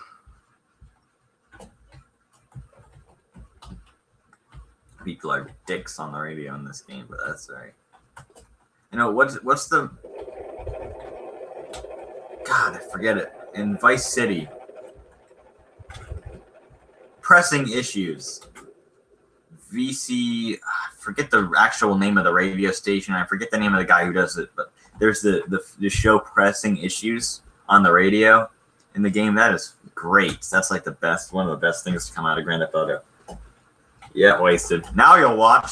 People are dicks on the radio in this game, but that's right. You know, what's the... God, I forget it. In Vice City. Pressing issues. VC... I forget the actual name of the radio station. I forget the name of the guy who does it, but there's the show Pressing Issues on the radio in the game. That is great. That's like the best, one of the best things to come out of Grand Theft Auto. Yeah, wasted. Now you'll watch.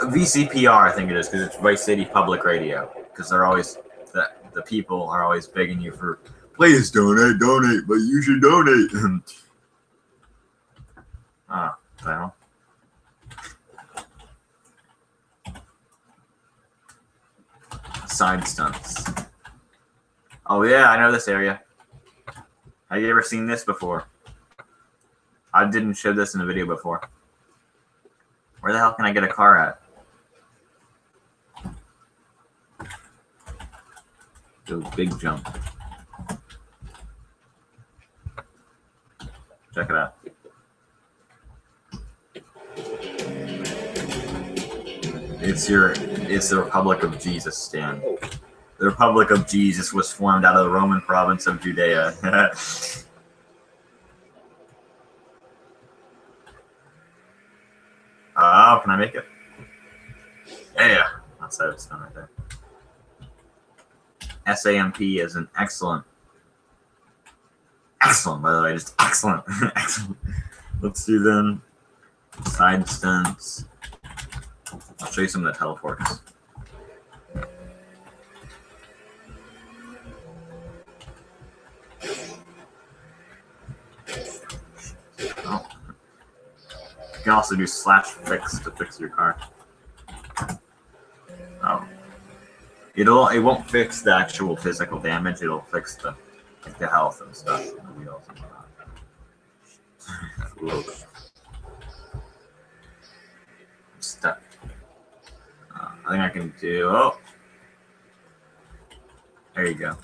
VCPR, I think it is, because it's Vice City Public Radio. Because they're always the people are always begging you for, please donate, but you should donate. Well. Side stunts. Oh yeah, I know this area. Have you ever seen this before? I didn't show this in a video before. Where the hell can I get a car at? Do a big jump. Check it out. It's the Republic of Jesus stand. The Republic of Jesus was formed out of the Roman province of Judea. Oh, can I make it? Yeah, that's how it's done right there. SAMP is an excellent, by the way, just excellent, excellent. Let's do then side stunts. I'll show you some of the teleports. Oh. You can also do /fix to fix your car. Oh. It won't fix the actual physical damage. It'll fix the health and stuff. The wheels and whatnot. I'm stuck. I think I can do. Oh, there you go.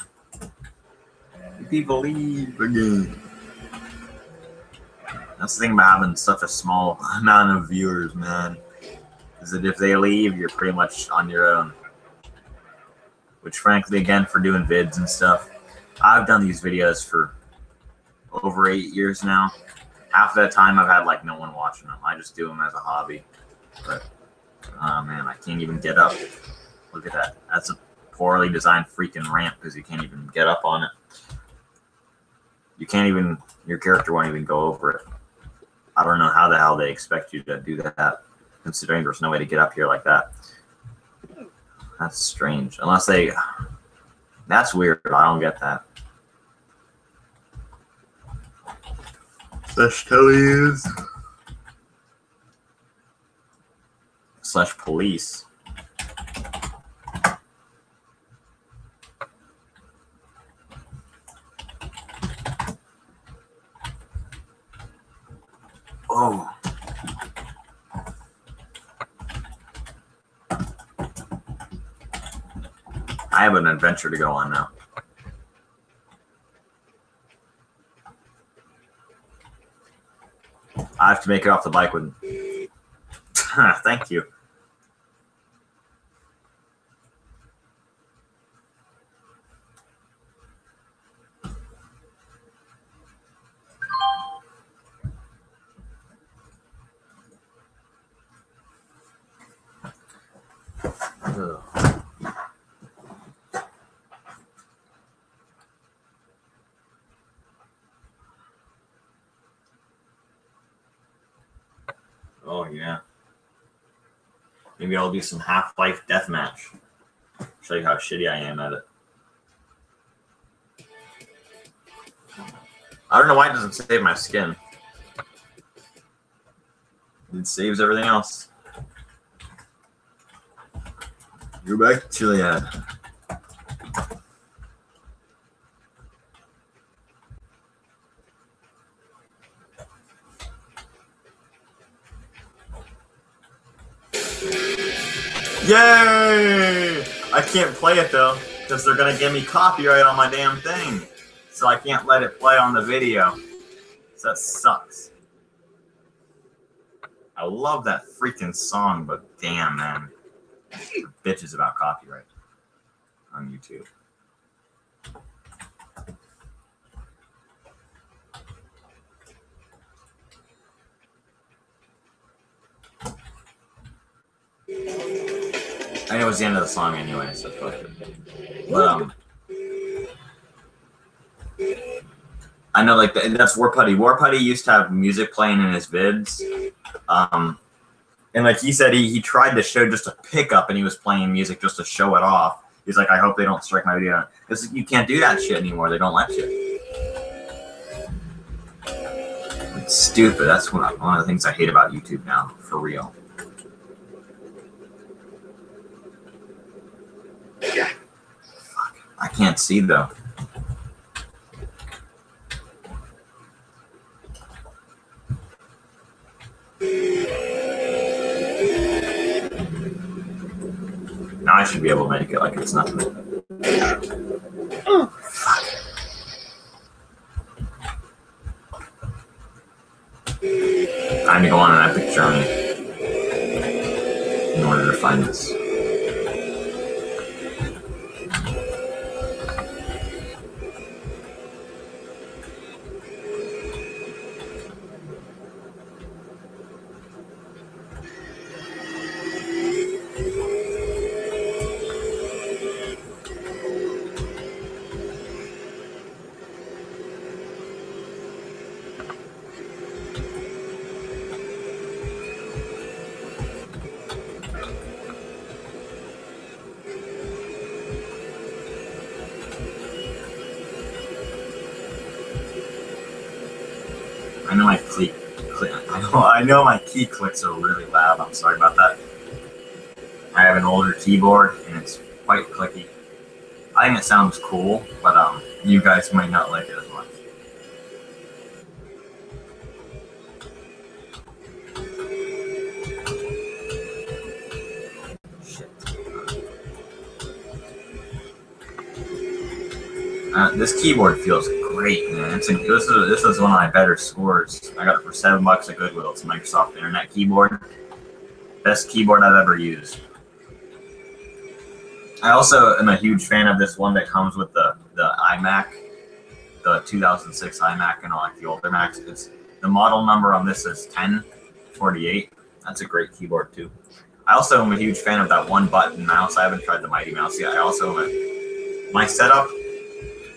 People leave again. That's the thing about having such a small amount of viewers, man. Is that if they leave, you're pretty much on your own. Which, frankly, again, for doing vids and stuff, I've done these videos for over 8 years now. Half of that time, I've had like no one watching them. I just do them as a hobby. But oh man, I can't even get up. Look at that. That's a poorly designed freaking ramp because you can't even get up on it. You can't even. Your character won't even go over it. I don't know how the hell they expect you to do that, considering there's no way to get up here like that. That's strange. Unless they... That's weird. I don't get that. /tellies. /police. Oh. I have an adventure to go on now. I have to make it off the bike with... Thank you. Oh yeah. Maybe I'll do some Half-Life Deathmatch. Show you how shitty I am at it. I don't know why it doesn't save my skin. It saves everything else. Go back to Chiliad. Yay! I can't play it though, because they're gonna give me copyright on my damn thing. So I can't let it play on the video. So that sucks. I love that freaking song, but damn, man. Bitches about copyright on YouTube. I know it was the end of the song anyway, so fuck it. But I know like that's War Putty. War Putty used to have music playing in his vids. And like he said, he tried to show just a pickup and he was playing music just to show it off. He's like, I hope they don't strike my video down. Because you can't do that shit anymore. They don't let you. It's stupid. That's one of the things I hate about YouTube now, for real. Fuck. I can't see though. Now I should be able to make it like it's nothing. Oh, fuck. Time to go on an epic journey in order to find this. I know my key clicks are really loud. I'm sorry about that. I have an older keyboard and it's quite clicky. I think it sounds cool, but you guys might not like it as much. Shit. This keyboard feels great, man. This is one of my better scores. I got it for $7 at Goodwill. It's a Microsoft Internet keyboard. Best keyboard I've ever used. I also am a huge fan of this one that comes with the iMac, the 2006 iMac, and all like the older Macs. The model number on this is 1048. That's a great keyboard too. I also am a huge fan of that one button mouse. I haven't tried the Mighty Mouse yet. I also am my setup,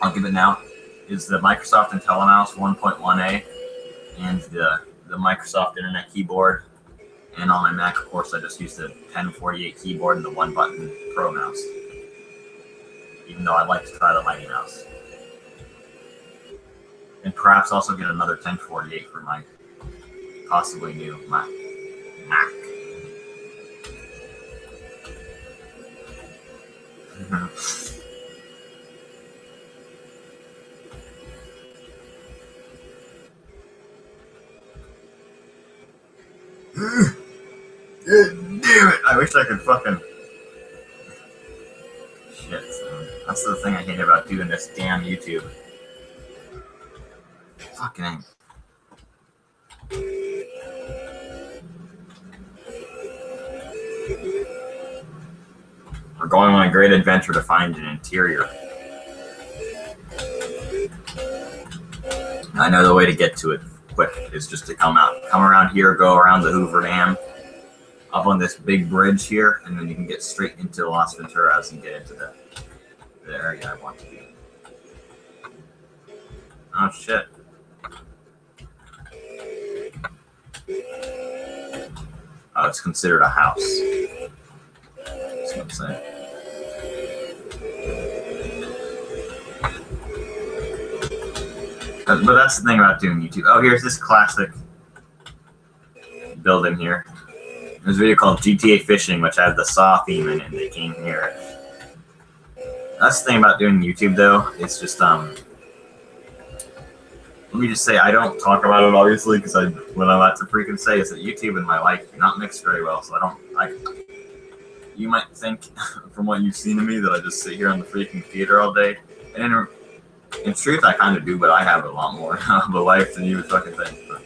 I'll give it now, is the Microsoft IntelliMouse 1.1a and the Microsoft Internet keyboard. And on my Mac, of course, I just use the 1048 keyboard and the one button Pro mouse. Even though I'd like to try the Mighty Mouse. And perhaps also get another 1048 for my possibly new Mac. Damn it! I wish I could fucking... Shit, that's the thing I hate about doing this damn YouTube. Fucking... We're going on a great adventure to find an interior. I know the way to get to it quick is just to come around here, go around the Hoover Dam, up on this big bridge here, and then you can get straight into Las Venturas and get into the area I want to be. Oh shit. Oh, it's considered a house. That's what I'm saying. But that's the thing about doing YouTube. Oh, here's this classic building here. There's a video called GTA Fishing, which had the Saw theme in it, and they came here. That's the thing about doing YouTube, though. It's just, let me just say, I don't talk about it, obviously, because what I like to freaking say is that YouTube and my life do not mix very well, so you might think, from what you've seen of me, that I just sit here on the freaking computer all day. And in truth, I kind of do, but I have a lot more of a life than you would fucking think. But,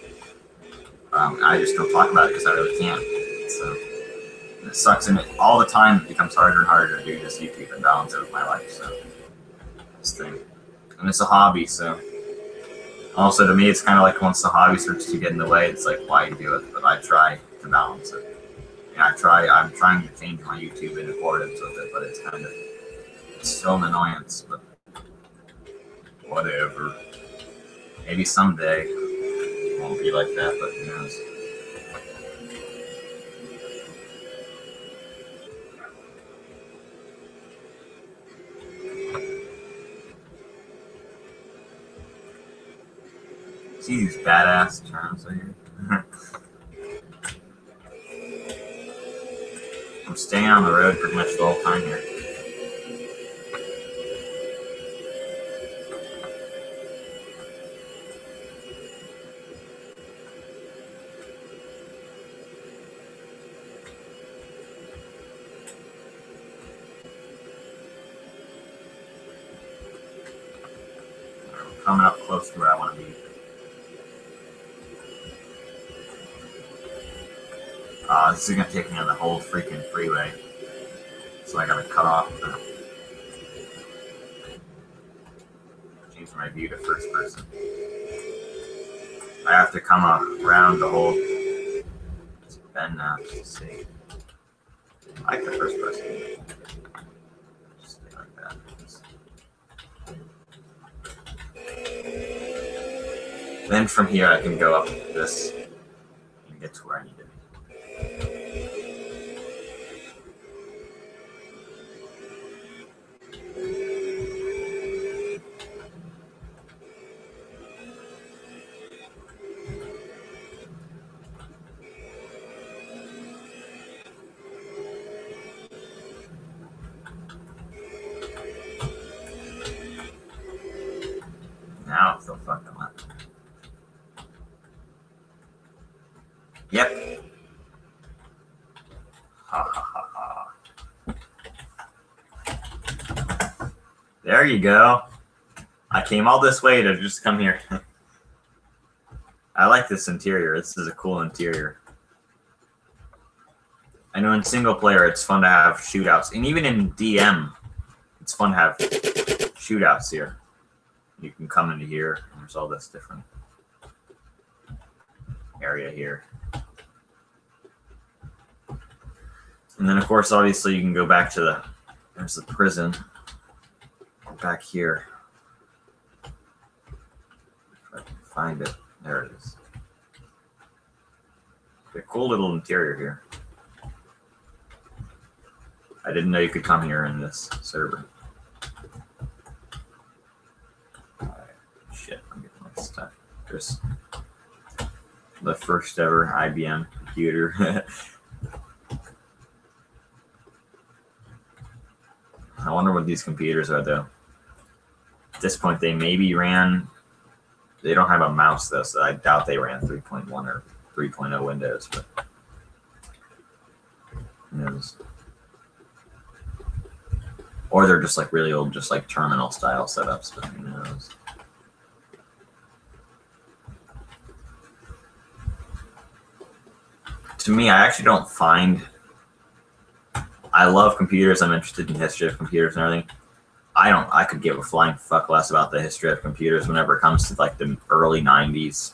I just don't talk about it because I really can't. So it sucks, and all the time it becomes harder and harder to do this YouTube and balance it with my life. So this thing, and it's a hobby. So also to me, it's kind of like once the hobby starts to get in the way, it's like why you do it. But I try to balance it. Yeah, I'm trying to change my YouTube in accordance with it, but it's still an annoyance. But whatever. Maybe someday it won't be like that, but who knows. See these badass terms right here? I'm staying on the road pretty much the whole time here. We're coming up close to where I want to be. This is gonna take me on the whole freaking freeway, so I gotta cut off the change my view to first person. I have to come up around the whole bend now to see. I like the first person. Just stay like that. Then from here I can go up this and get to where I need to be. Now it's so fucking up. Yep. Ha ha ha ha. There you go. I came all this way to just come here. I like this interior. This is a cool interior. I know in single player it's fun to have shootouts, and even in DM, it's fun to have shootouts here. You can come into here, and there's all this different area here. And then, of course, obviously, you can go back to there's the prison back here. If I can find it. There it is. A cool little interior here. I didn't know you could come here in this server. Shit, I'm getting my stuff. There's the first ever IBM computer. I wonder what these computers are, though. At this point, they maybe ran... They don't have a mouse, though, so I doubt they ran 3.1 or 3.0 Windows, but... Who knows? Or they're just, like, really old, just, like, terminal-style setups, but who knows? To me, I actually don't find... I love computers. I'm interested in the history of computers and everything. I could give a flying fuck less about the history of computers whenever it comes to like the early 90s.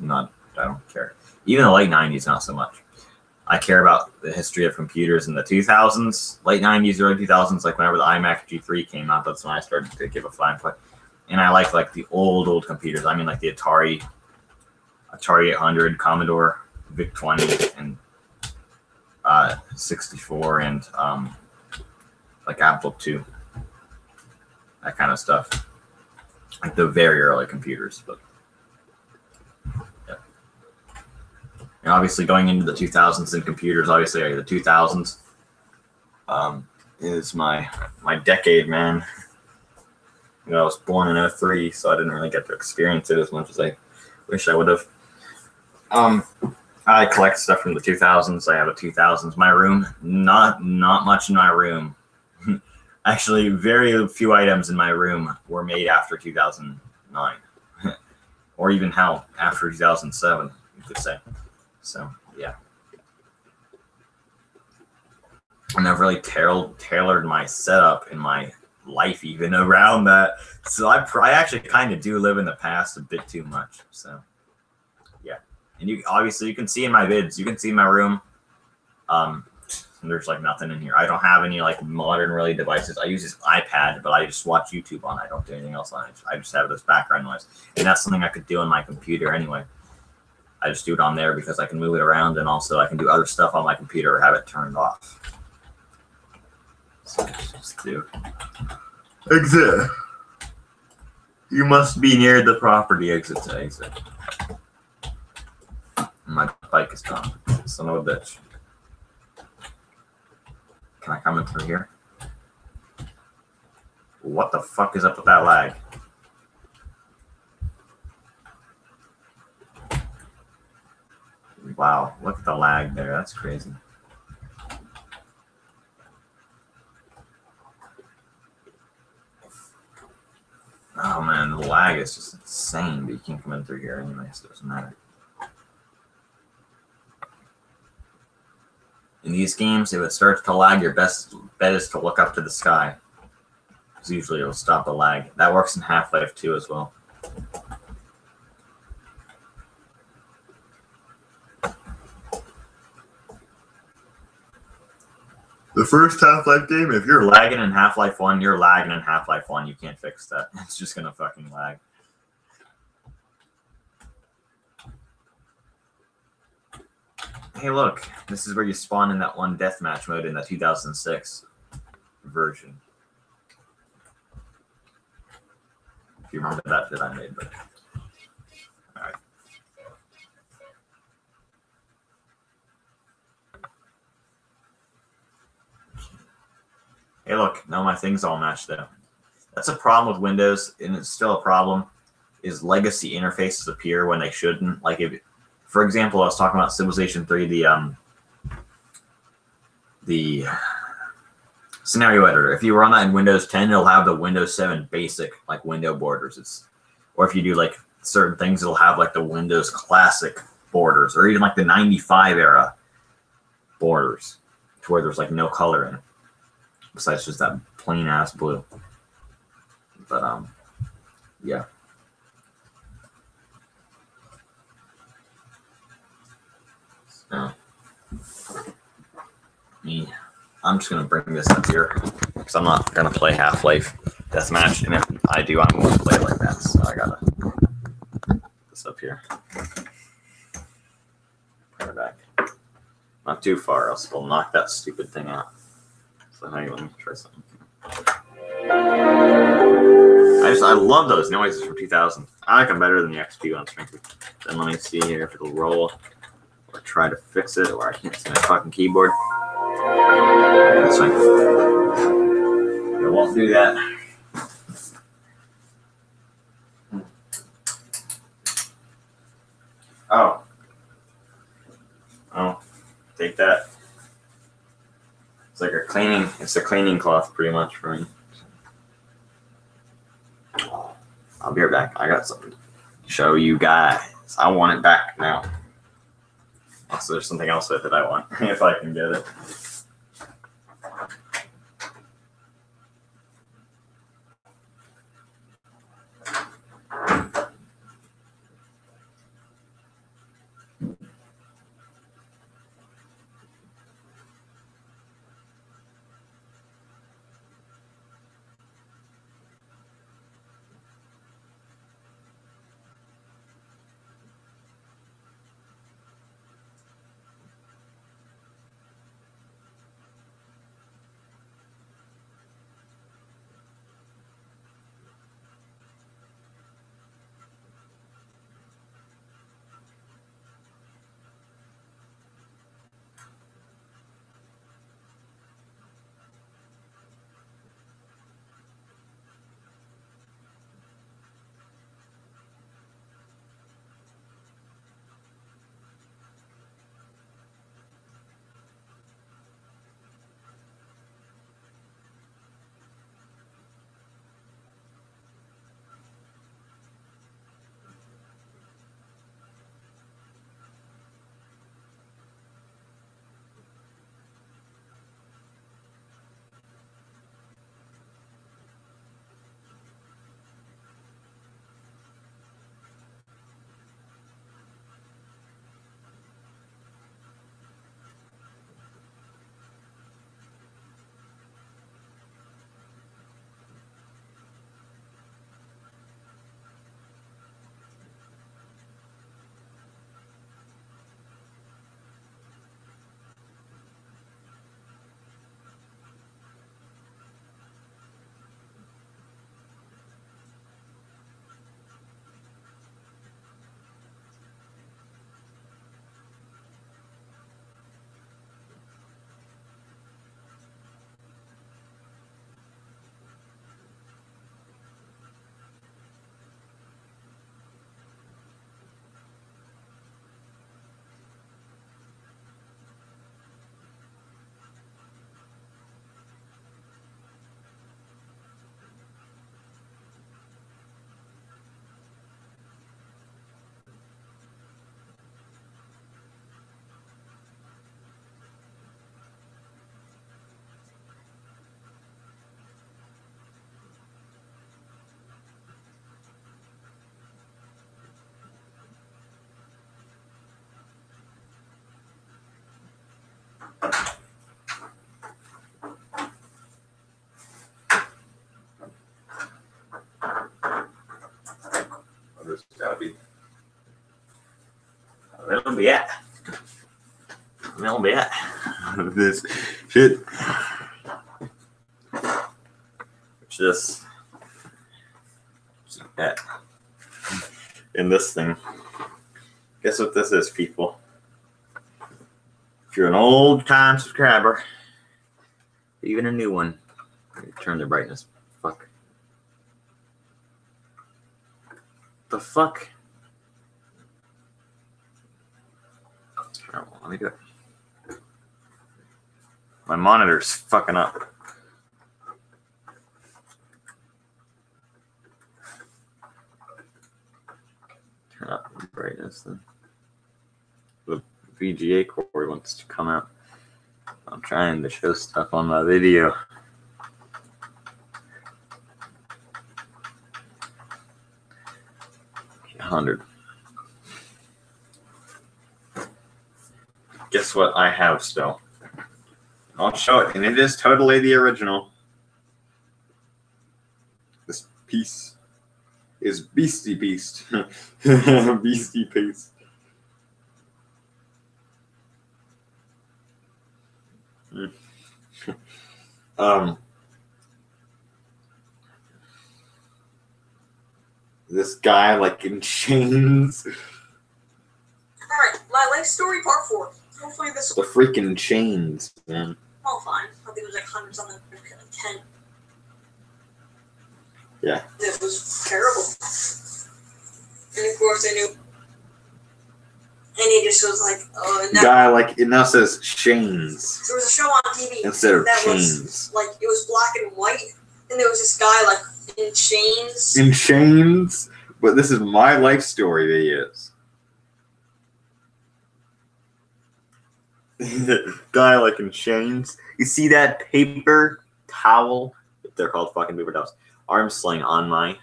I don't care. Even the late 90s, not so much. I care about the history of computers in the 2000s, late 90s, early 2000s, like whenever the iMac G3 came out, that's when I started to give a flying fuck. And I like the old computers. I mean like the Atari 800, Commodore VIC-20, and 64, and like Apple II, that kind of stuff, like the very early computers. But yeah, and obviously going into the 2000s in computers, obviously the 2000s is my decade, man. You know, I was born in 03, so I didn't really get to experience it as much as I wish I would have. I collect stuff from the 2000s. I have a 2000s. My room, not much in my room. Actually, very few items in my room were made after 2009, or even hell, after 2007, you could say. So yeah, and I've really tailored my setup in my life even around that. So I actually kind of do live in the past a bit too much. So. And you can see in my vids, you can see my room. There's like nothing in here. I don't have any like modern really devices. I use this iPad, but I just watch YouTube on it. I don't do anything else on it. I just have this background noise. And that's something I could do on my computer anyway. I just do it on there because I can move it around, and also I can do other stuff on my computer or have it turned off. So just do exit. You must be near the property exit to exit. My bike is gone. Son of a bitch. Can I come in through here? What the fuck is up with that lag? Wow, look at the lag there. That's crazy. Oh man, the lag is just insane, but you can't come in through here anyway, so it doesn't matter. In these games, if it starts to lag, your best bet is to look up to the sky. Because usually it'll stop the lag. That works in Half-Life 2 as well. The first Half-Life game, if you're lagging in Half-Life 1, you're lagging in Half-Life 1. You can't fix that. It's just going to fucking lag. Hey, look. This is where you spawn in that one deathmatch mode in the 2006 version. If you remember that I made. But... Alright. Hey, look, now my things all match though. That's a problem with Windows, and it's still a problem, is legacy interfaces appear when they shouldn't. Like, if, for example, I was talking about Civilization 3, the scenario editor. If you run that in Windows 10, it'll have the Windows 7 basic, like, window borders. Or if you do, like, certain things, it'll have, like, the Windows classic borders, or even, like, the 95 era borders, to where there's, like, no color in it. Besides just that plain ass blue. But yeah. So I'm just gonna bring this up here because I'm not gonna play Half-Life Deathmatch, and if I do, I'm going to play it like that. So I gotta put this up here. Put it back. Not too far, else we'll knock that stupid thing out. So now you let me try something. I love those noises from 2000. I like them better than the XP ones, frankly. Then let me see here if it'll roll, or try to fix it, or I can't see my fucking keyboard. That's fine. It won't do that. Oh. Oh. Take that. It's like it's a cleaning cloth pretty much for me. I'll be right back. I got something to show you guys. I want it back now. Also, there's something else with it I want, if I can get it. There's gotta be a little bit. This shit. Just keep that in this thing. Guess what this is, people? If you're an old time subscriber, Even a new one. Turn the brightness. Fuck. The fuck? Oh, let me do it. My monitor's fucking up. Turn up the brightness then. The VGA cord wants to come out. I'm trying to show stuff on my video. Okay, 100. guess what I have still? I'll show it, and it is totally the original. This piece is Beastie Beast. Beastie Beast. This guy like in chains. Alright, my life story part 4. Hopefully this The freaking chains, man. all fine. I think it was like 100 something, 10. Yeah. It was terrible. And of course I knew. And he just was like, oh, and that, Guy like it now says chains there was a show on TV instead of that chains. was like, it was black and white, and there was this guy like in chains. In chains, but this is my life story videos. Guy like in chains. You see that paper towel? They're called fucking paper towels. Arm sling on my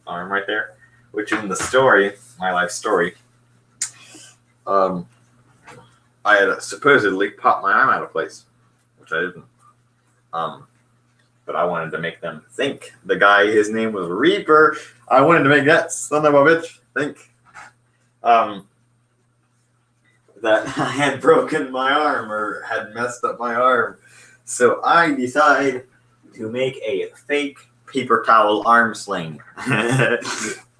Arm right there, which in the story, my life story, I had supposedly popped my arm out of place, which I didn't. But I wanted to make them think the guy, his name was Reaper. I wanted to make that son of a bitch think that I had broken my arm or had messed up my arm. So I decided to make a fake paper towel arm sling.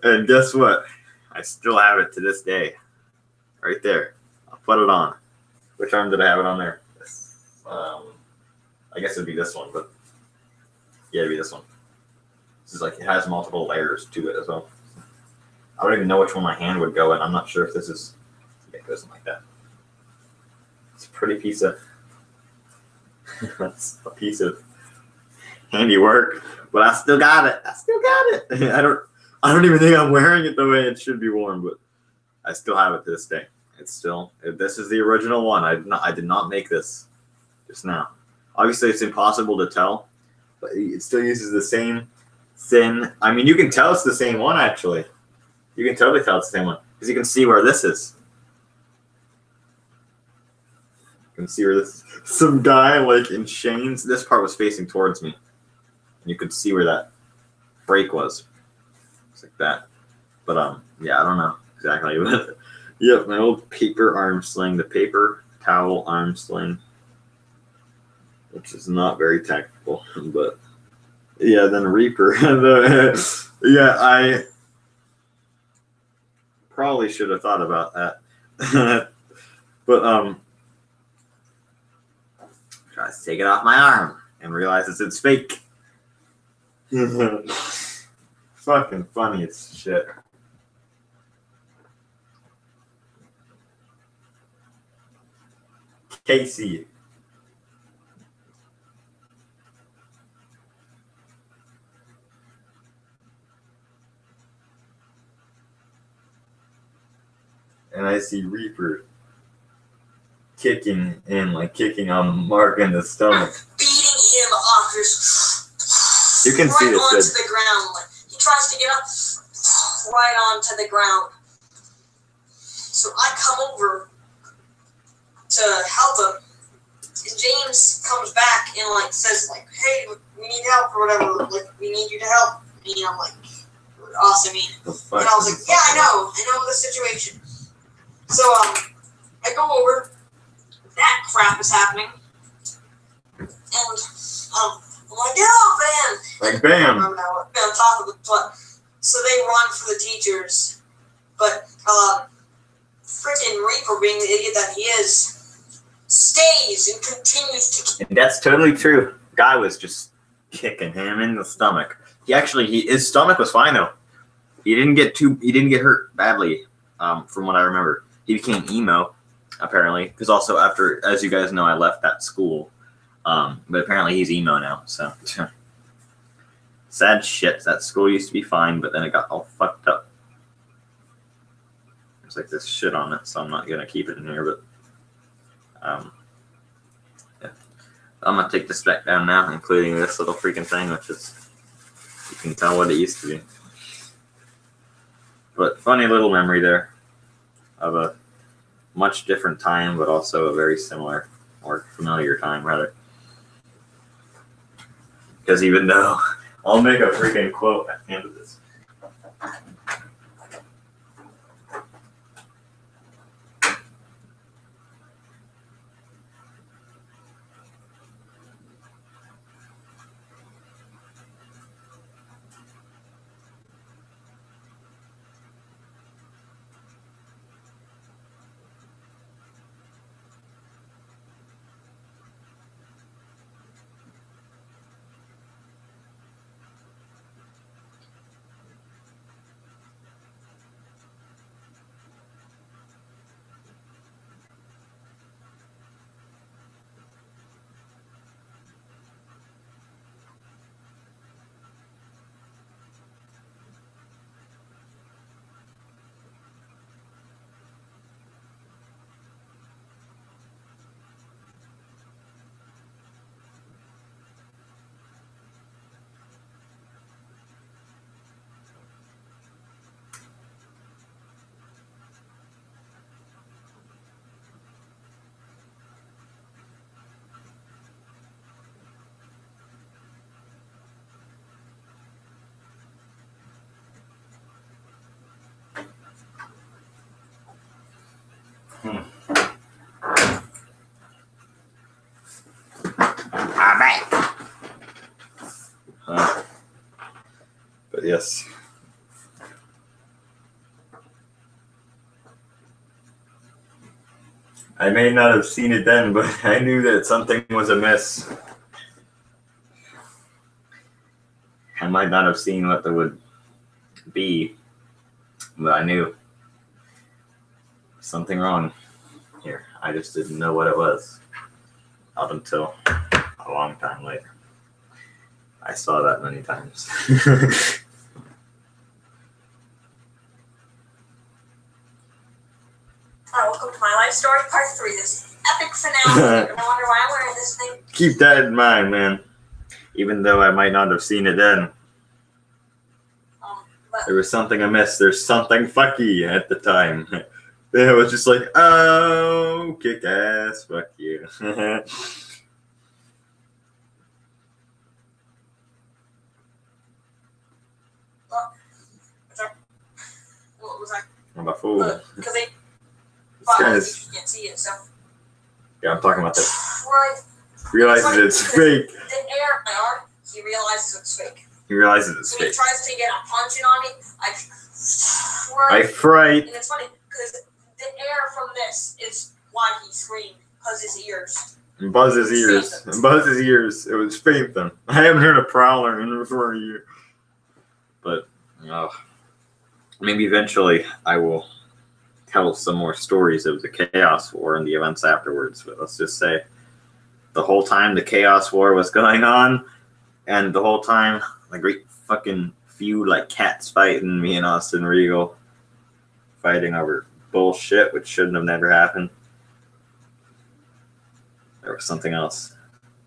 And guess what? I still have it to this day. Right there. I'll put it on. Which arm did I have it on there? I guess it'd be this one, but yeah, it'd be this one. This is like, it has multiple layers to it as well. I don't even know which one my hand would go in. I'm not sure if this is, yeah, it goes in like that. It's a pretty piece of, that's a piece of handiwork, but I still got it. I don't even think I'm wearing it the way it should be worn, but I still have it to this day. It's still, this is the original one. I did not make this just now. Obviously, it's impossible to tell, but it still uses the same thin. I mean, you can tell it's the same one, actually. You can totally tell it's the same one, because you can see where this is. You can see where this, some guy like in chains. This part was facing towards me. And you could see where that break was. It's like that. But yeah, I don't know exactly. But yep, my old paper arm sling, the paper towel arm sling, which is not very tactical. But yeah, then Reaper. Yeah, I probably should have thought about that. But try to take it off my arm and realize it's fake. Fucking funny as shit. Casey. And I see Reaper kicking on Mark in the stomach. Beating him off his. You can right see this onto good. the ground. Like, he tries to get up right onto the ground. So I come over to help him. James comes back and like says like, "Hey, we need help or whatever. Like, we need you to help." You know, like, awesome. The fuck And I was is like, "Yeah, I know the situation." So I go over. That crap is happening, and I'm like, "Get off, man!" like bam. On top of the butt. So they run for the teachers, but freaking Reaper, being the idiot that he is, stays and continues to. And that's totally true. Guy was just kicking him in the stomach. His stomach was fine though. He didn't get hurt badly, from what I remember. He became emo, apparently, because also after, as you guys know, I left that school. But apparently he's emo now. So sad shit. That school used to be fine, but then it got all fucked up. There's like this shit on it, so I'm not gonna keep it in here. But yeah. I'm gonna take this back down now, including this little freaking thing, which is, you can tell what it used to be. But funny little memory there of a much different time, but also a very similar or familiar time, rather. Because even though, I'll make a freaking quote at the end of this. But yes. I may not have seen it then, but I knew that something was amiss. I might not have seen what there would be, but I knew something wrong here. I just didn't know what it was up until a long time later. I saw that many times. Welcome to my life story, part 3. This epic finale. You're gonna wonder why I'm wearing this thing. Keep that in mind, man. Even though I might not have seen it then, there was something amiss. There's something fucky at the time. It was just like, oh, kick ass, fuck you. What was that? I'm a fool. Because they Guys. you can't see it, so. Yeah, I'm talking about this. Right. Realizes it's fake. The air, my arm, he realizes it's fake. He realizes it's So he fake. tries to get a punch in on me. I fright. And it's funny because the air from this is why he screamed, because his ears. And Buzz's ears. And Buzz's ears. It was faint then. I haven't heard a prowler in over a year. But, maybe eventually I will tell some more stories of the Chaos War and the events afterwards. But let's just say the whole time the Chaos War was going on, and the whole time the great fucking feud, like cats fighting, me and Austin Regal fighting over bullshit which shouldn't have never happened. There was something else.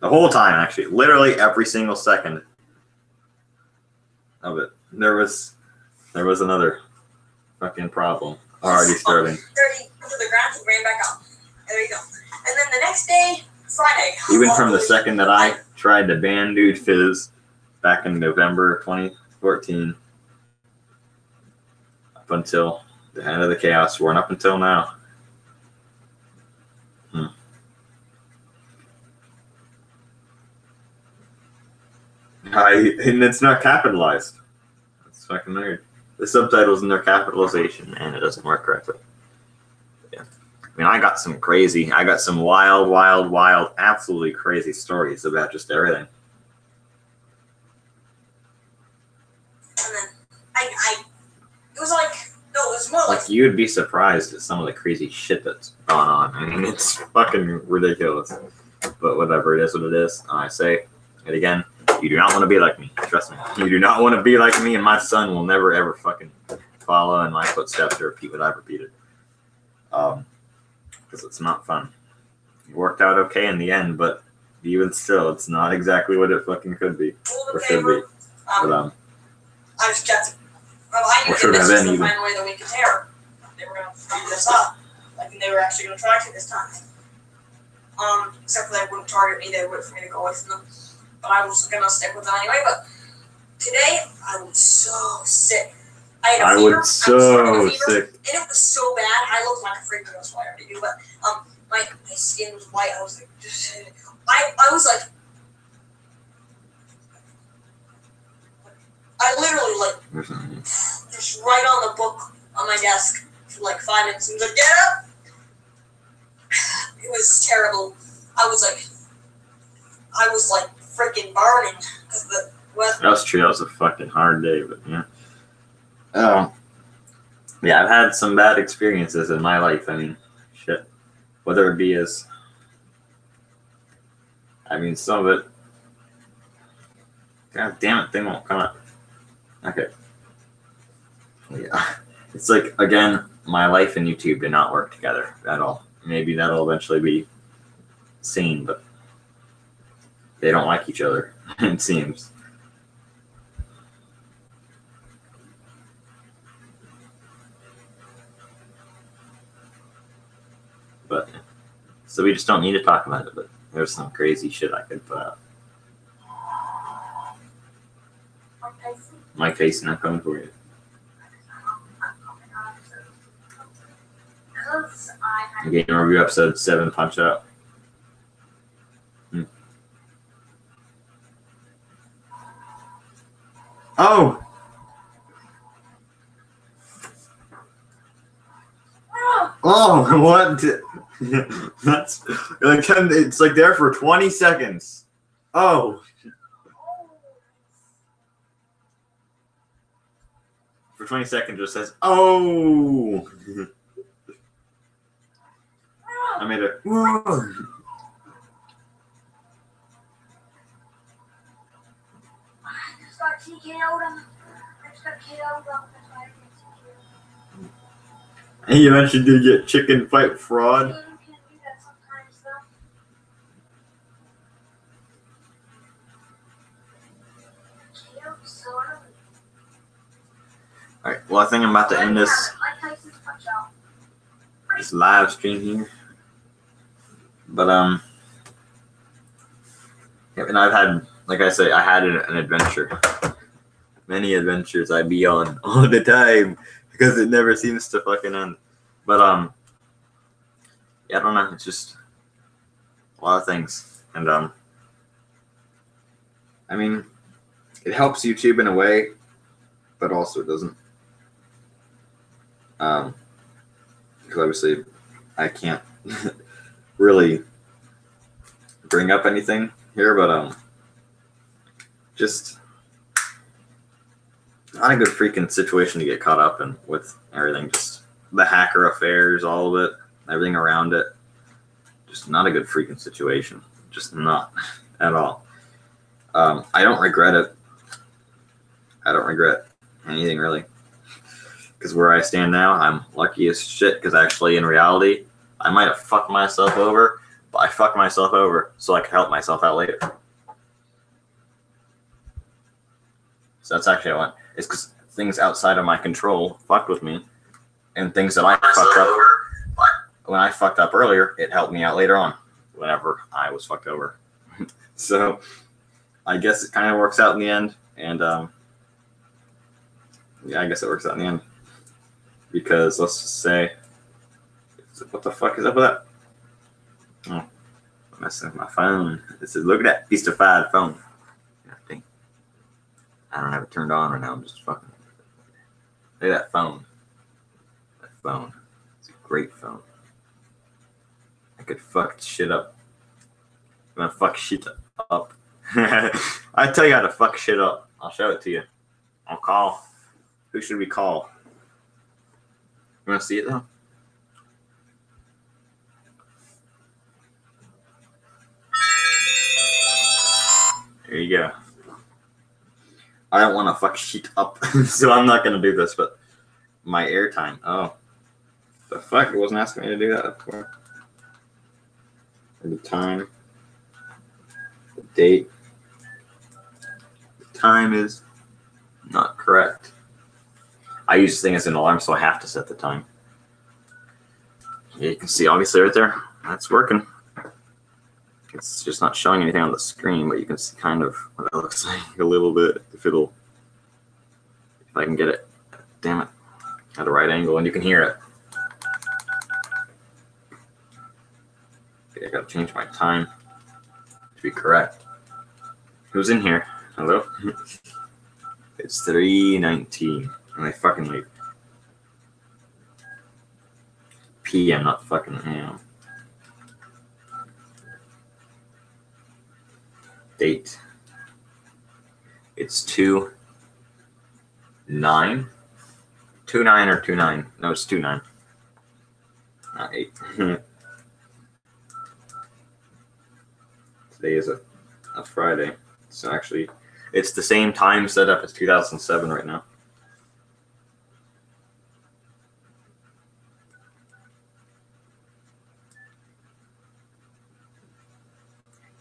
The whole time, actually. Literally every single second of it. There was another fucking problem already starting. 30 to the ground, he ran back up. And there you go. And then the next day, Friday. Even from the second that I tried to ban Dude Fizz back in November of 2014 up until the end of the Chaos War and up until now. And it's not capitalized. It's fucking weird. The subtitles in their capitalization, and it doesn't work correctly. Yeah. I mean, I got some wild, absolutely crazy stories about just everything. And then it was like, no, it was more Like, you would be surprised at some of the crazy shit that's gone on. I mean, it's fucking ridiculous. But whatever, it is what it is. I say it again. You do not want to be like me. Trust me. You do not want to be like me, and my son will never, ever fucking follow in my footsteps or repeat what I've repeated. Because it's not fun. It worked out okay in the end, but even still, it's not exactly what it fucking could be. Or should be. But, I just got to. Well, I knew should that have this was been the even. final way that we could tear. They were going to fuck this up. Like, and they were actually going to try to this time. Except for they wouldn't target me, they would wait for me to go away from them. But I was going to stick with them anyway. But today, I was so sick. I had a fever. was so sick. And it was so bad. I looked like a freak. That's why I already do. But my skin was white. I was like, I was like, I literally like just right on the book on my desk for like 5 minutes and was like, get up. It was terrible. I was like freaking burning because the weather. That was true. That was a fucking hard day, but yeah. Yeah, I've had some bad experiences in my life. I mean, shit. Whether it be as, I mean, some of it. God damn it, thing won't come up. Okay. Yeah. It's like, again, my life and YouTube did not work together at all. Maybe that'll eventually be seen, but they don't like each other, it seems. But, so we just don't need to talk about it, but there's some crazy shit I could put out. Mike Tyson, I'm coming for you. Game review episode 7, Punch Out. Oh! Oh, what? That's like, it's like there for 20 seconds. Oh. For 20 seconds, it just says, oh. I made it. Whoa. I just got TKO'd. And you mentioned you get chicken fight fraud. Alright, well, I think I'm about to end this live stream here. But, yeah, and I've had, like I say, I had an adventure. Many adventures I be on all the time because it never seems to fucking end. But, yeah, I don't know. It's just a lot of things. And, I mean, it helps YouTube in a way, but also it doesn't. Because obviously I can't really bring up anything here, but just not a good freaking situation to get caught up in with everything. Just the hacker affairs, all of it, everything around it. Just not a good freaking situation. Just not at all. I don't regret it. I don't regret anything really. Because where I stand now, I'm lucky as shit. Because actually, in reality, I might have fucked myself over, but I fucked myself over so I could help myself out later. So that's actually what it's because things outside of my control fucked with me, and things that I fucked up when I fucked up earlier, it helped me out later on. whenever I was fucked over. So I guess it kind of works out in the end. And yeah, I guess it works out in the end. Because let's just say, what the fuck is up with that? Oh, I'm messing with my phone. It says, look at that piece-ified phone. I don't have it turned on right now. I'm just fucking. Look at that phone. That phone. It's a great phone. I could fuck shit up. I'm gonna fuck shit up. I tell you how to fuck shit up. I'll show it to you. I'll call. Who should we call? You wanna see it though? There you go. I don't want to fuck shit up, so I'm not gonna do this. But my airtime. Oh, the fuck! It wasn't asking me to do that before. The time, the date. The time is not correct. I use this thing as an alarm, so I have to set the time. Yeah, you can see obviously right there. That's working. It's just not showing anything on the screen, but you can see kind of what it looks like a little bit. If I can get it, damn it, at a right angle, and you can hear it. Okay, I gotta change my time to be correct. Who's in here? Hello? It's 3:19, and I fucking leave. PM, not fucking AM. Date. It's 2/9. 2/9 or 2/9. No, it's 2/9. Not 8. Today is a Friday. So actually, it's the same time setup as 2007 right now.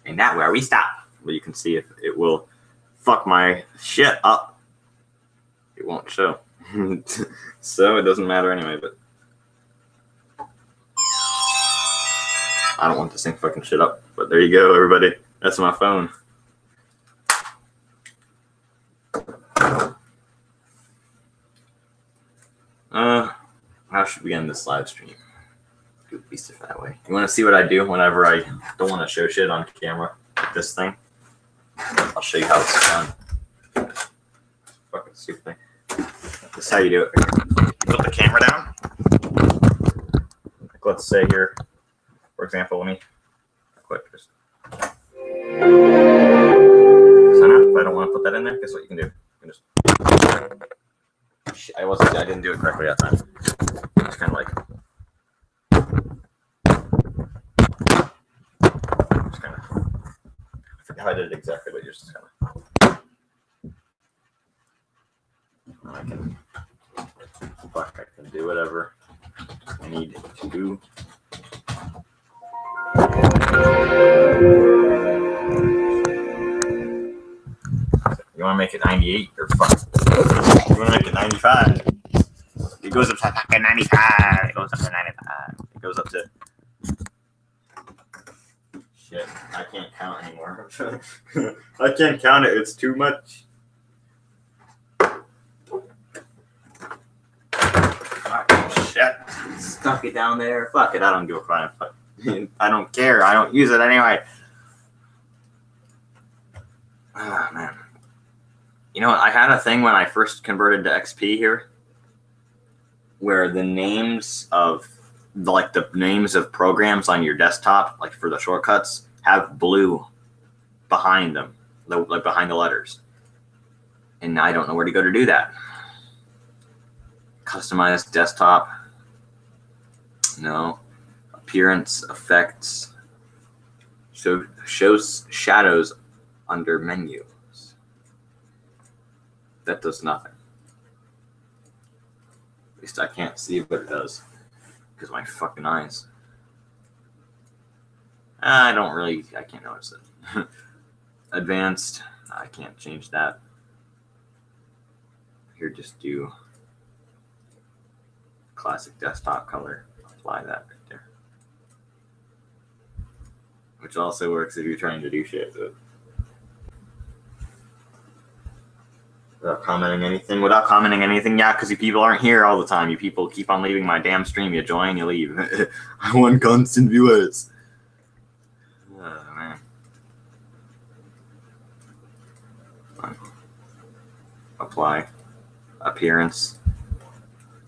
And that where we stop. But you can see if it will fuck my shit up. It won't show. So it doesn't matter anyway, but I don't want this thing fucking shit up. But there you go, everybody. That's my phone. How should we end this live stream? Do a piece of that way. You want to see what I do whenever I don't want to show shit on camera? Like this thing. I'll show you how it's done. Fucking stupid thing. This is how you do it. Put the camera down. Like let's say here, for example, let me click just. So now, if I don't want to put that in there, guess what you can do? You can just. I didn't do it correctly that time. It's kind of like. Just kind of. I forgot how I did it exactly, but you're just kind of. I can. Fuck, I can do whatever I need to do. You want to make it 98 or fuck? You want to make it 95? It goes up to fucking 95. It goes up to 95. It goes up to. Shit, I can't count anymore. I can't count it. It's too much. Shit. Stuck it down there. Fuck it. I don't give a fuck. I don't care. I don't use it anyway. Oh, man. You know what? I had a thing when I first converted to XP here where the names of the names of programs on your desktop, like for the shortcuts, have blue behind them, like behind the letters. And I don't know where to go to do that. Customize desktop. No. Appearance, effects. Shows shadows under menus. That does nothing. At least I can't see what it does. Because of my fucking eyes. I can't notice it. Advanced, I can't change that. Here, just do classic desktop color. Apply that right there. which also works if you're trying to do shit. So. Without commenting anything, yeah, because you people aren't here all the time. You people keep on leaving my damn stream. You join, you leave. I want constant viewers. Oh, man. Apply. Appearance.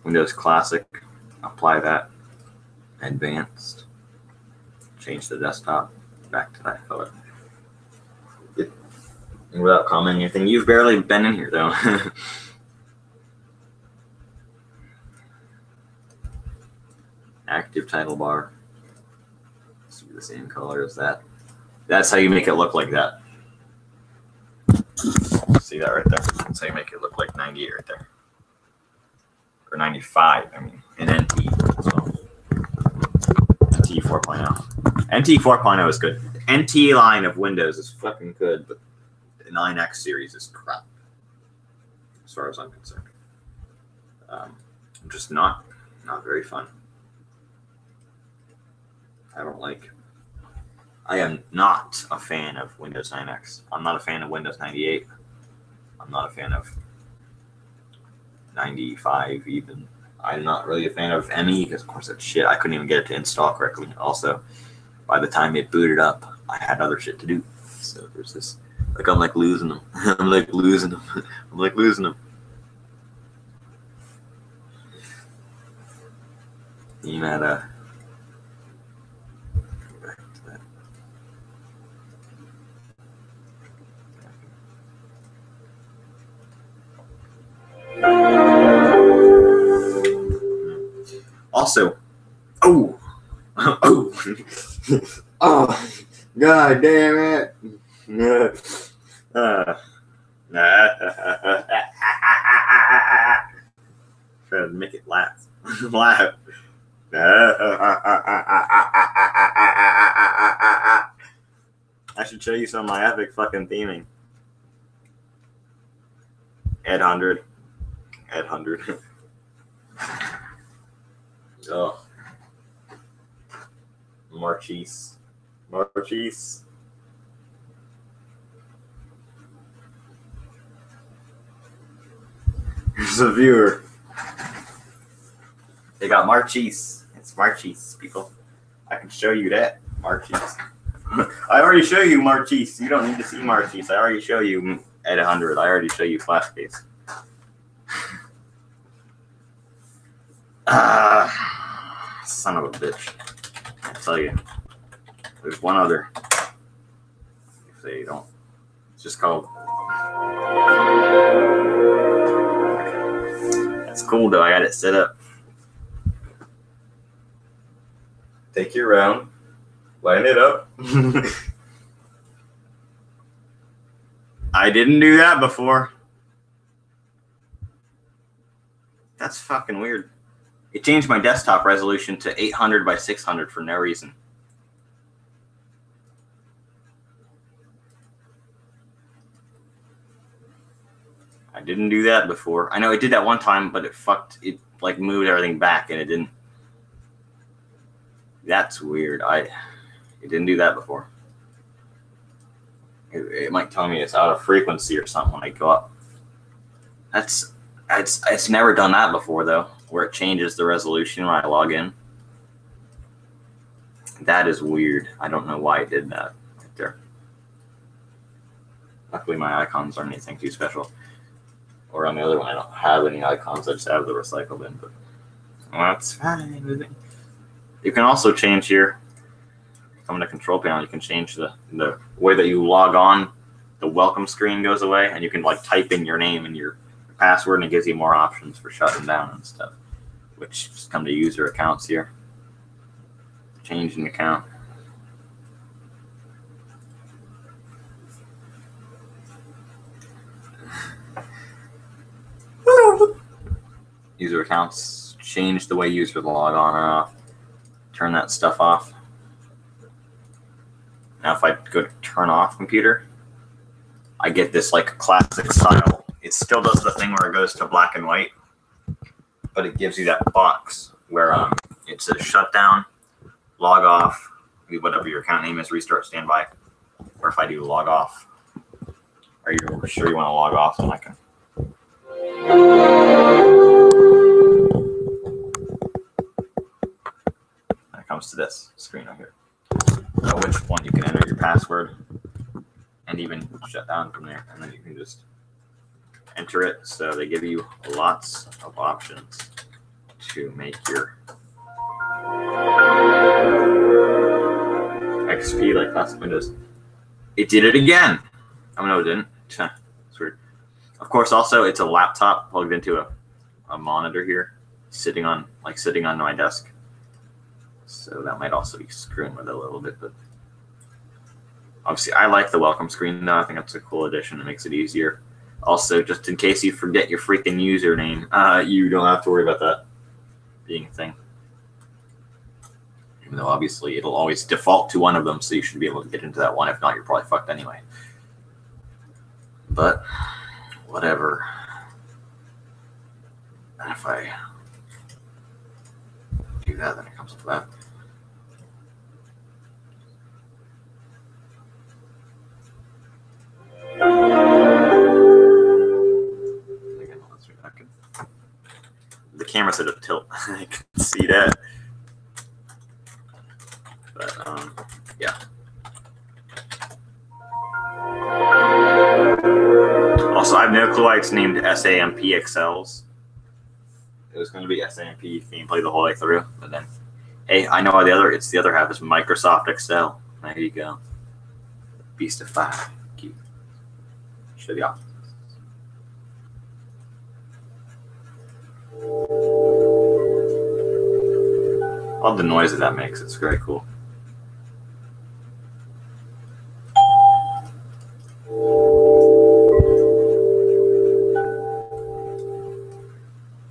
Windows Classic. Apply that. Advanced. Change the desktop. Back to that color. And without commenting anything, you've barely been in here though. Active title bar. Let's do the same color as that. That's how you make it look like that. See that right there? That's how you make it look like 98 right there. Or 95, I mean, in NT as well. NT 4.0. NT 4.0 is good. NT line of Windows is fucking good, but 9X series is crap, as far as I'm concerned. Just not very fun. I am not a fan of Windows 9X. I'm not a fan of Windows 98. I'm not a fan of 95 even. I'm not really a fan of ME because, of course, that's shit. I couldn't even get it to install correctly. Also, by the time it booted up, I had other shit to do. So there's this. Like, I'm like losing them. I'm like losing them. I'm like losing them. Back to that. Also, oh, god damn it. Try to make it laugh. Laugh. I should show you some of my epic fucking theming. Ed 100. Oh. Marchese. Here's a viewer. They got Marchese. It's Marchese, people. I can show you that. Marchese. I already show you Marchese. You don't need to see Marchese. I already show you at 100. I already show you Flashcase. Son of a bitch. I'll tell you. There's one other. If they don't. It's just called. That's cool though. I got it set up. Take your round. Line it up. I didn't do that before. That's fucking weird. It changed my desktop resolution to 800 by 600 for no reason. I didn't do that before. I know it did that one time, but it like moved everything back and it didn't. That's weird. It didn't do that before. It might tell me it's out of frequency or something when I go up. It's never done that before though, where it changes the resolution when I log in. That is weird. I don't know why it did that right there. Luckily my icons aren't anything too special. Or on the other one, I don't have any icons. I just have the recycle bin, but that's fine. You can also change here. Come to control panel. You can change the way that you log on. The welcome screen goes away, and you can like type in your name and your password, and it gives you more options for shutting down and stuff. Which just come to user accounts here. Changing account. User accounts, change the way users log on or off. Turn that stuff off. Now if I go to turn off computer, I get this like classic style. It still does the thing where it goes to black and white, but it gives you that box where it says shut down, log off, whatever your account name is, restart standby. Or if I do log off. Are you sure you want to log off? Then I can. When it comes to this screen right here. So which one you can enter your password and even shut down from there. And then you can just enter it. So they give you lots of options to make your XP like classic Windows. It did it again. Oh no, it didn't. It's weird. Of course, also it's a laptop plugged into a monitor here, sitting on my desk. So that might also be screwing with it a little bit, but obviously I like the welcome screen though. I think that's a cool addition. It makes it easier. Also, just in case you forget your freaking username, you don't have to worry about that being a thing. Even though obviously it'll always default to one of them, so you should be able to get into that one. If not, you're probably fucked anyway. But whatever. And if I do that, then it comes up to that. The camera's at a tilt. I can see that. But yeah. Also, I have no clue why it's named SAMP Excels. It was going to be SAMP gameplay the whole way through, but then, hey, I know why the other half is Microsoft Excel. There you go. Beast of Fire. Cute. Show the options. All the noise that makes, it's very cool.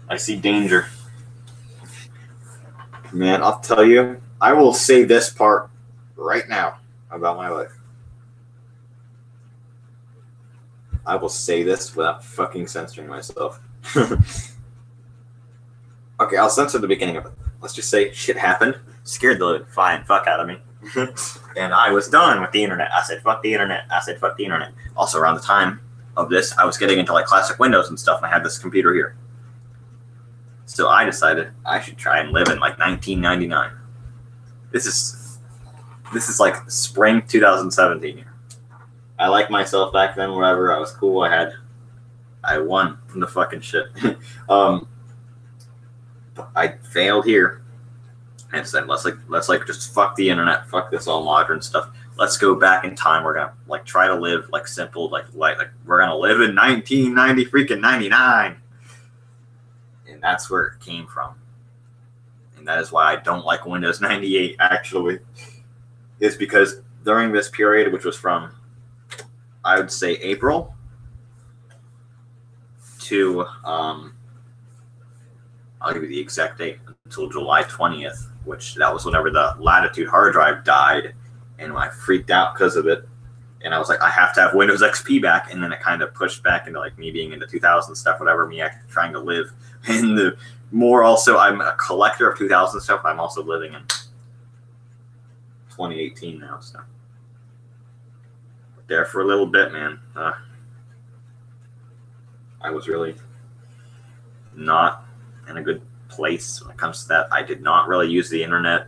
I see danger. Man, I'll tell you, I will say this part right now about my life. I will say this without fucking censoring myself. Okay, I'll censor the beginning of it. Let's just say shit happened, scared the flying fuck out of me. And I was done with the internet. I said, fuck the internet. I said, fuck the internet. Also, around the time of this, I was getting into like classic Windows and stuff, and I had this computer here. So I decided I should try and live in like 1999. This is like spring 2017 here. I liked myself back then, whatever. I was cool. I won from the fucking shit. I failed here and said, let's just fuck the internet, fuck this all modern stuff. Let's go back in time. We're gonna like try to live like simple, like we're gonna live in 1990 freaking 99. And that's where it came from. And that is why I don't like Windows 98 actually. Is because during this period, which was from I would say April to I'll give you the exact date, until July 20th, which that was whenever the Latitude hard drive died, and I freaked out because of it. And I was like, I have to have Windows XP back, and then it kind of pushed back into like me being into 2000 stuff, whatever, me actually trying to live in the more. Also, I'm a collector of 2000 stuff. I'm also living in 2018 now, so there for a little bit, man. I was really not in a good place when it comes to that. I did not really use the internet.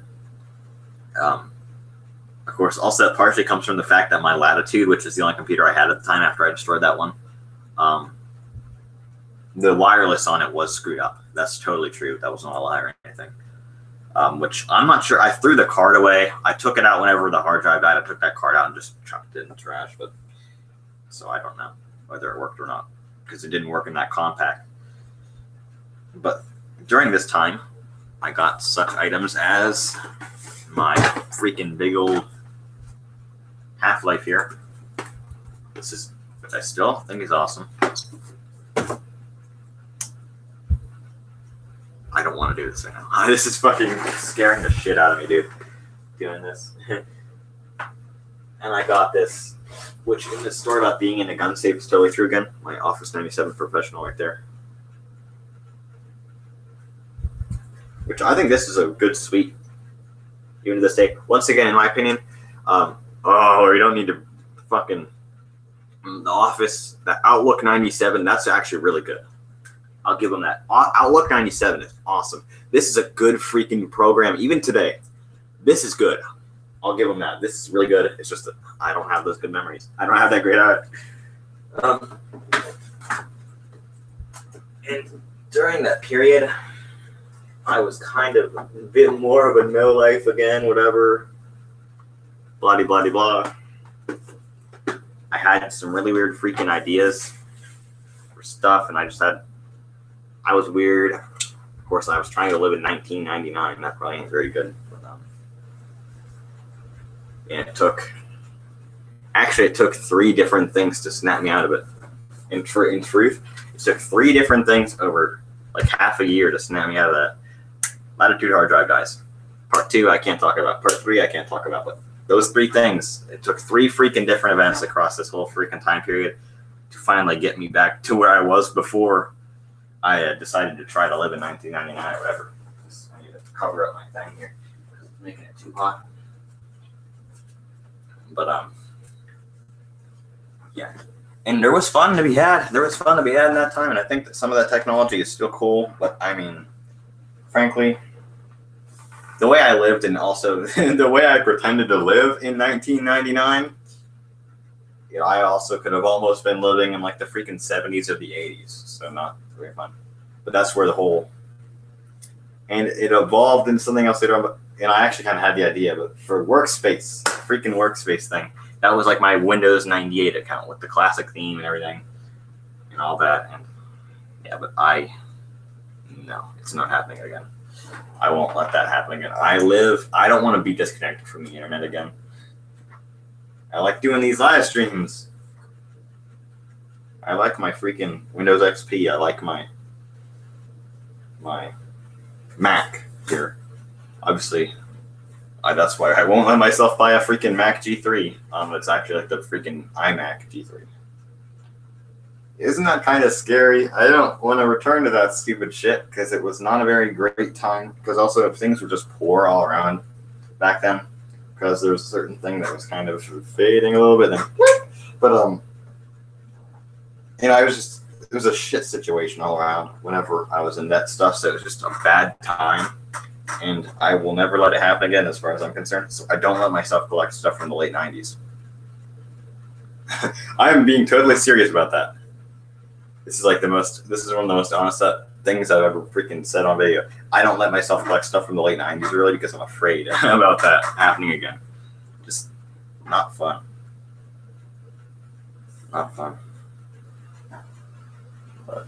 Of course, also that partially comes from the fact that my Latitude, which is the only computer I had at the time after I destroyed that one, the wireless on it was screwed up. That's totally true. That was not a lie or anything. Which I'm not sure. I threw the card away. I took it out whenever the hard drive died. I took that card out and just chucked it in the trash. But so I don't know whether it worked or not, because it didn't work in that compact. But during this time, I got such items as my freaking big old Half-Life here. This is, which I still think is awesome. I don't want to do this right now. This is fucking scaring the shit out of me, dude. Doing this. And I got this, which in this story about being in a gun safe is totally true again. My Office 97 Professional right there. Which I think this is a good suite. even to this day. Once again, in my opinion, we don't need to fucking The Office, the Outlook 97. That's actually really good. I'll give them that. Outlook 97 is awesome. This is a good freaking program, even today. This is good. I'll give them that. This is really good. It's just that I don't have those good memories. I don't have that great art. And during that period, I was kind of a bit more of a no life again, whatever. Blah, blah, blah. I had some really weird freaking ideas for stuff, and I was weird. Of course, I was trying to live in 1999. That probably ain't very good. And it took 3 different things to snap me out of it. In truth, it took 3 different things over like half a year to snap me out of that. Latitude hard drive dies. Part 2, I can't talk about. Part 3, I can't talk about. But those 3 things, it took 3 freaking different events across this whole freaking time period to finally get me back to where I was before I had decided to try to live in 1999 or whatever. I need to cover up my thing here. It's making it too hot. But yeah, and there was fun to be had. There was fun to be had in that time, and I think that some of that technology is still cool. But I mean, frankly, the way I lived and also the way I pretended to live in 1999, you know, I also could have almost been living in like the freaking 70s or the 80s. So not very fun. But that's where the whole, and it evolved into something else later on. And I actually kind of had the idea, but for workspace, freaking workspace thing, that was like my Windows 98 account with the classic theme and everything and all that. And yeah, but no, it's not happening again. I won't let that happen again. I don't want to be disconnected from the internet again. I like doing these live streams. I like my freaking Windows XP. I like my Mac here. Obviously, that's why I won't let myself buy a freaking Mac G3. It's actually like the freaking iMac G3. Isn't that kind of scary? I don't want to return to that stupid shit because it was not a very great time. Because also things were just poor all around back then. Because there was a certain thing that was kind of fading a little bit. But you know, it was a shit situation all around whenever I was in that stuff. So it was just a bad time. And I will never let it happen again as far as I'm concerned. So I don't let myself collect stuff from the late 90s. I am being totally serious about that. This is one of the most honest things I've ever freaking said on video. I don't let myself collect stuff from the late 90s really because I'm afraid about that happening again. Just not fun. Not fun. But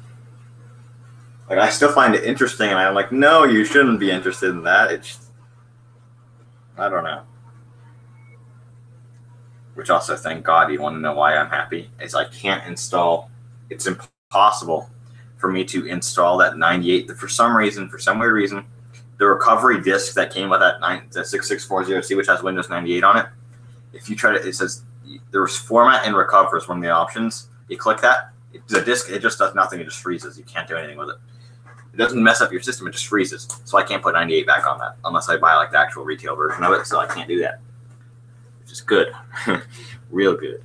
like, I still find it interesting, and I'm like, no, you shouldn't be interested in that. I don't know. Which also, thank God, you want to know why I'm happy, is I can't install, it's impossible for me to install that 98, for some weird reason, the recovery disk that came with that 6640C, which has Windows 98 on it, if you try to, it says, there's format and recover is one of the options. You click that, the disk, it just does nothing, it just freezes. You can't do anything with it. It doesn't mess up your system, it just freezes. So I can't put 98 back on that unless I buy like the actual retail version of it, so I can't do that. Which is good. Real good.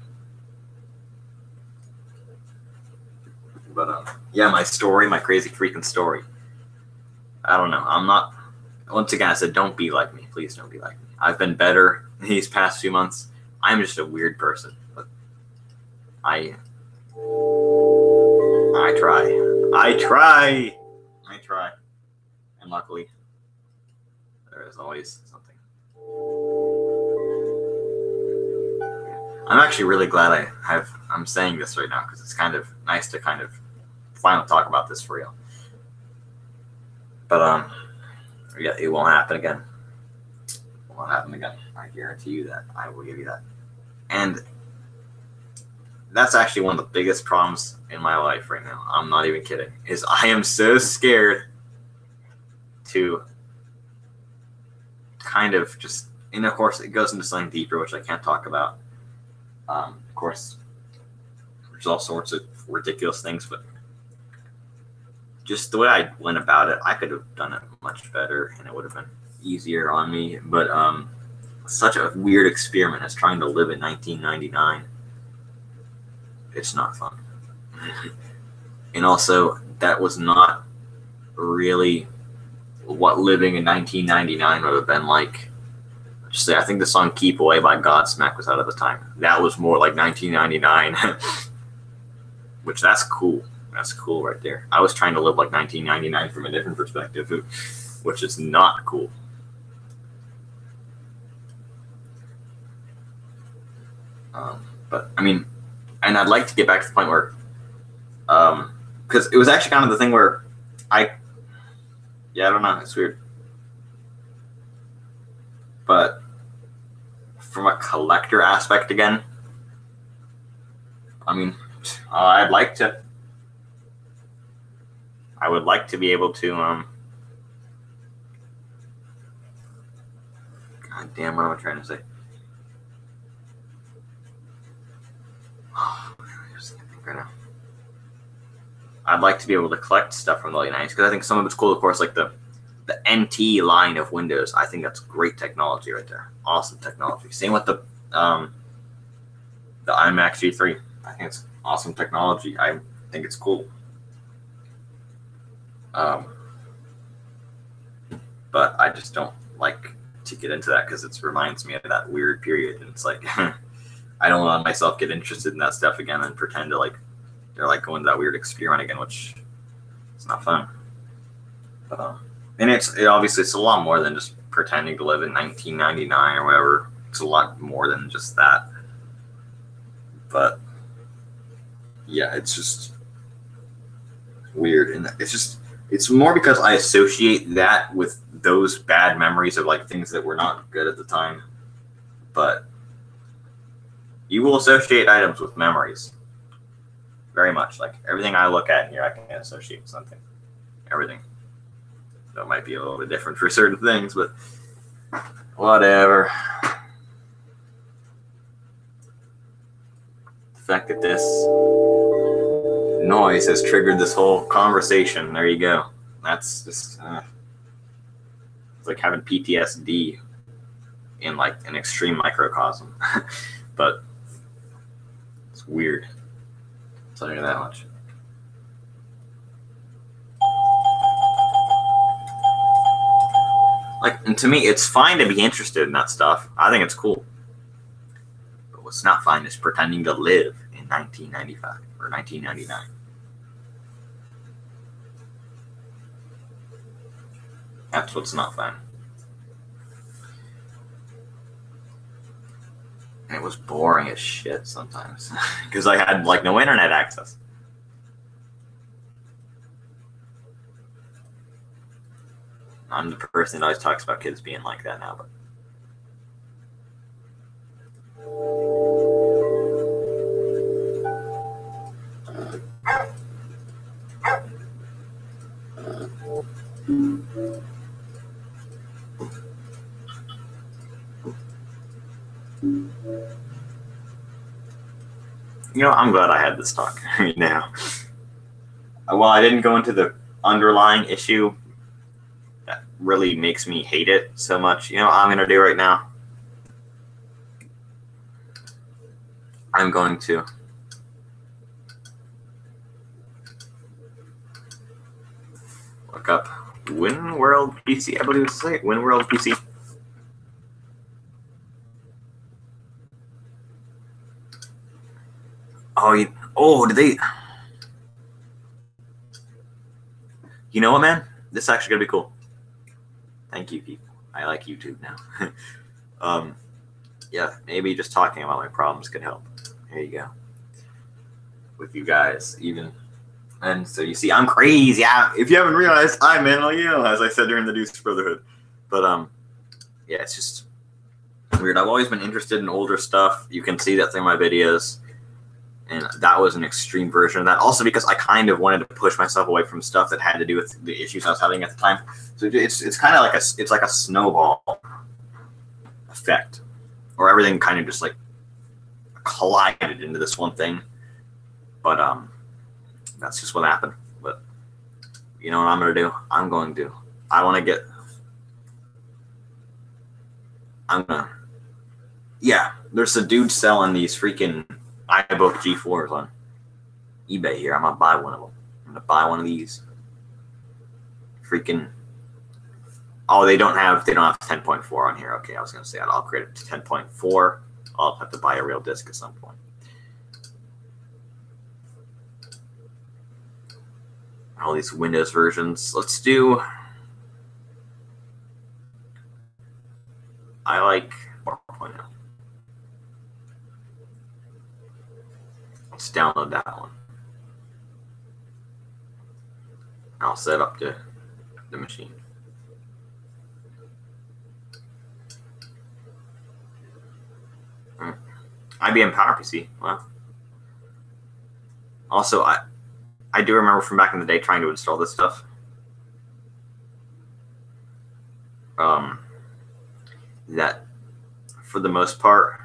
But yeah, my story, my crazy freaking story. I don't know. I'm not, once again, I said don't be like me. Please don't be like me. I've been better these past few months. I'm just a weird person. But I try. And luckily, there is always something. I'm actually really glad I'm saying this right now because it's kind of nice to kind of finally talk about this for real. But yeah, it won't happen again. It won't happen again. I guarantee you that. I will give you that. And that's actually one of the biggest problems in my life right now. I'm not even kidding. Is I am so scared to kind of just, and of course it goes into something deeper, which I can't talk about. Of course, there's all sorts of ridiculous things, but just the way I went about it, I could have done it much better, and it would have been easier on me, but such a weird experiment as trying to live in 1999. It's not fun. And also, that was not really what living in 1999 would have been like. Just say, I think the song "Keep Away" by Godsmack was out at the time. That was more like 1999, which that's cool. That's cool right there. I was trying to live like 1999 from a different perspective, which is not cool. But I mean, and I'd like to get back to the point where, because it was actually kind of the thing where I don't know, it's weird. But from a collector aspect again, I mean, I would like to be able to, God damn, what am I trying to say? Oh, I just can't think right now. I'd like to be able to collect stuff from the late 90s because I think some of it's cool, of course, like the NT line of Windows. I think that's great technology right there. Awesome technology. Same with the iMac G3. I think it's awesome technology. I think it's cool. But I just don't like to get into that because it reminds me of that weird period, and it's like I don't want myself get interested in that stuff again and pretend to like they're like going to that weird experiment again, which it's not fun. And it obviously it's a lot more than just pretending to live in 1999 or whatever. It's a lot more than just that. But yeah, it's just weird, and it's more because I associate that with those bad memories of like things that were not good at the time. But you will associate items with memories very much. Like everything I look at here, I can associate with something. Everything. That might be a little bit different for certain things, but whatever. The fact that this noise has triggered this whole conversation. There you go. That's just it's like having PTSD in like an extreme microcosm. But it's weird. I'll tell you that much. Like, and to me, it's fine to be interested in that stuff. I think it's cool. But what's not fine is pretending to live in 1995 or 1999. That's what's not fun. And it was boring as shit sometimes because I had like no internet access. I'm the person that always talks about kids being like that now, but you know, I'm glad I had this talk right now. Well, I didn't go into the underlying issue that really makes me hate it so much. You know what I'm going to do right now? I'm going to look up WinWorld PC. I believe it's like WinWorld PC. Did they? You know what, man? This is actually gonna be cool. Thank you, people. I like YouTube now. Yeah, maybe just talking about my problems could help. Here you go. With you guys, even. And so you see, I'm crazy. Yeah, if you haven't realized, I'm mentally ill, as I said during the Deuce Brotherhood. But yeah, it's just weird. I've always been interested in older stuff. You can see that through my videos. And that was an extreme version of that. Also because I kind of wanted to push myself away from stuff that had to do with the issues I was having at the time. So it's kind of like it's like a snowball effect, or everything kind of just like collided into this one thing. But that's just what happened. But you know what I'm gonna do? I want to get Yeah, there's a dude selling these freaking iBook G4s on eBay here. I'm gonna buy one of them. I'm gonna buy one of these. Freaking. Oh, they don't have 10.4 on here. Okay, I was gonna say I'll upgrade it to 10.4. I'll have to buy a real disc at some point. All these Windows versions. Let's do. I like 4.0. Let's download that one. I'll set up the machine. IBM PowerPC. Wow. Also, I do remember from back in the day trying to install this stuff. That for the most part,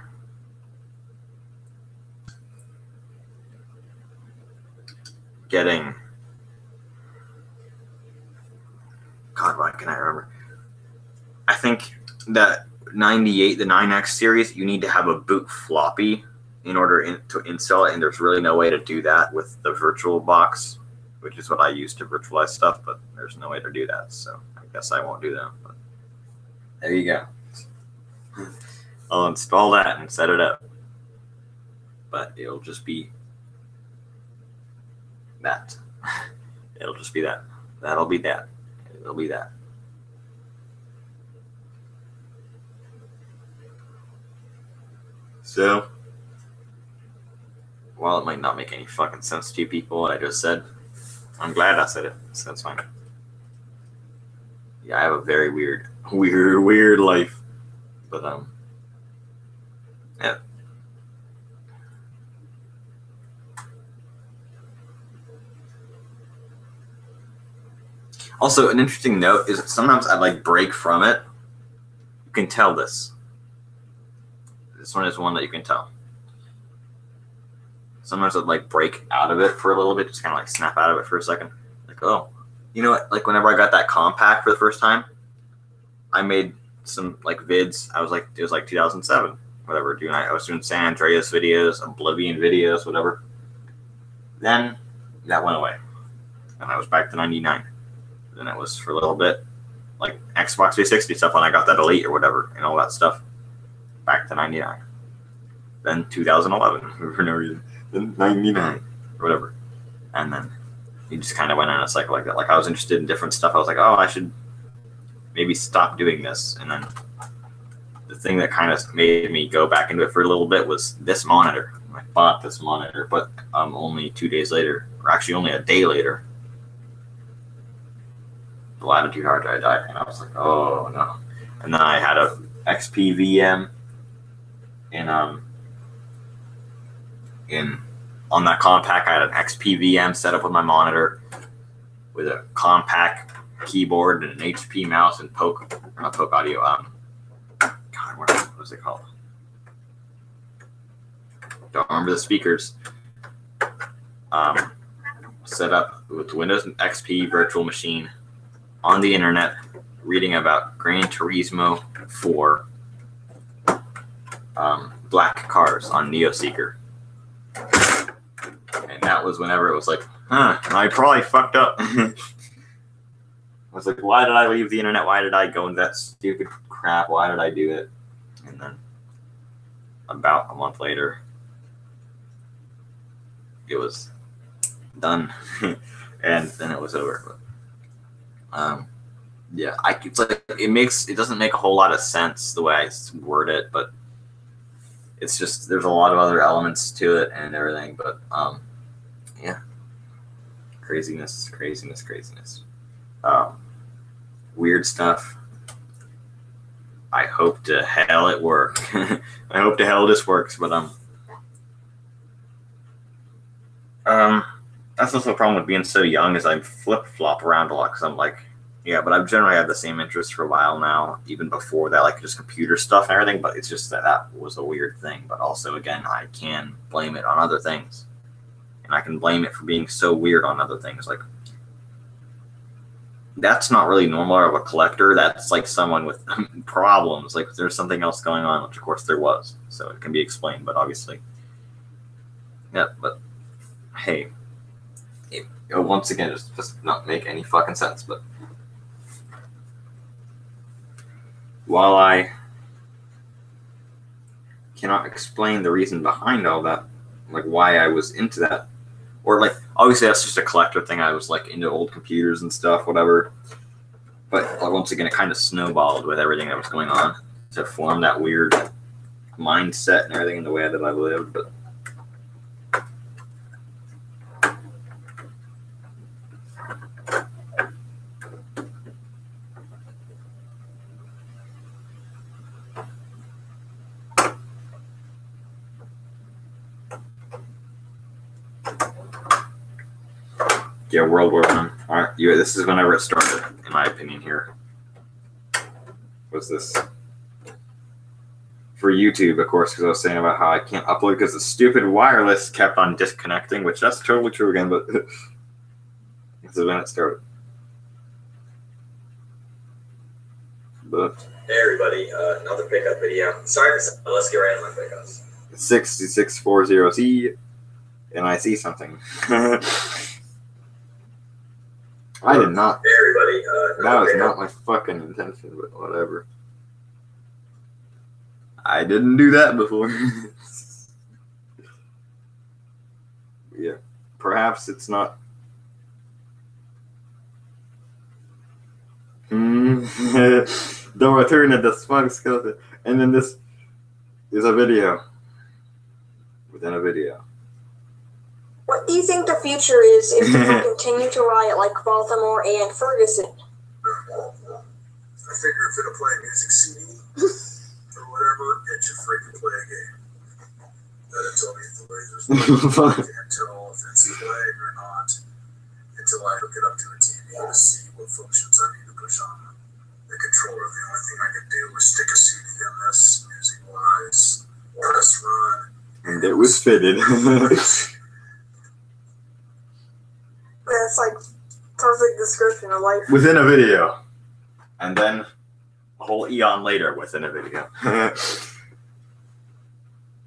getting, God, why can I remember? I think that 98, the 9X series, you need to have a boot floppy in order to install it, and there's really no way to do that with the VirtualBox, which is what I use to virtualize stuff, but there's no way to do that, so I guess I won't do that. But there you go. I'll install that and set it up, but it'll just be that. It'll just be that. That'll be that. It'll be that. So, while it might not make any fucking sense to you people what I just said, I'm glad I said it, so that's fine. Yeah, I have a very weird life. But, yeah. Also, an interesting note is that sometimes I like break from it. You can tell this. This one is one that you can tell. Sometimes I'd like break out of it for a little bit, just kind of like snap out of it for a second. Like, oh, you know what? Like whenever I got that compact for the first time, I made some like vids. It was like 2007, whatever. I was doing San Andreas videos, Oblivion videos, whatever. Then that went away, and I was back to 99. Then it was for a little bit, like Xbox 360 stuff when I got that Elite or whatever, and all that stuff. Back to 99. Then 2011 for no reason. Then 99 or whatever. And then he just kind of went on a cycle like that. Like I was interested in different stuff. I was like, oh, I should maybe stop doing this. And then the thing that kind of made me go back into it for a little bit was this monitor. I bought this monitor, but only 2 days later, or actually only a day later, the Latitude hard drive died. And I was like, oh no. And then I had a XP VM on that compact. I had an XP VM set up with my monitor with a compact keyboard and an HP mouse and not Poke Audio. God, what was it called? Don't remember the speakers. Set up with Windows XP virtual machine on the internet, reading about Gran Turismo 4. Black cars on NeoSeeker. And that was whenever it was like, I probably fucked up. I was like, why did I leave the internet? Why did I go into that stupid crap? Why did I do it? And then about a month later, it was done. And then it was over. But, yeah, it's like it doesn't make a whole lot of sense the way I word it, but it's just there's a lot of other elements to it and everything. But yeah, craziness. Weird stuff. I hope to hell it works. I hope to hell this works, but that's also a problem with being so young is I flip-flop around a lot because I'm like, yeah, but I've generally had the same interest for a while now, even before that, like just computer stuff and everything, but it's just that was a weird thing. But also, again, I can blame it on other things. And I can blame it for being so weird on other things. Like, that's not really normal of a collector. That's like someone with problems. Like there's something else going on, which of course there was. So it can be explained, but obviously, yeah. But hey, once again, just not make any fucking sense. But while I cannot explain the reason behind all that, like why I was into that, or like obviously that's just a collector thing. I was like into old computers and stuff, whatever. But once again, it kind of snowballed with everything that was going on to form that weird mindset and everything in the way that I lived. But yeah, World War I. All right, this is whenever it started, in my opinion. Here was this for YouTube, of course, because I was saying about how I can't upload because the stupid wireless kept on disconnecting, which that's totally true again. But this is when it started. But Hey everybody, another pickup video. Sorry, let's get right into my pickups. 6640C, and I see something. I did not. Hey everybody, That was not my fucking intention, but whatever. I didn't do that before. Yeah. Perhaps it's not. Don't return at the smug skeleton. And then this is a video. Within a video. What do you think the future is if people continue to riot like Baltimore and Ferguson? I figure if it'll play a music CD or whatever, it should freaking play a game. That'll tell me if the lasers work. I can't tell if it's a lag or not until I hook it up to a TV to see what functions I need to push on the controller. The only thing I could do was stick a CD in this, music-wise, press run. And it was fitted. That's like perfect description of life. Within a video. And then a whole eon later within a video.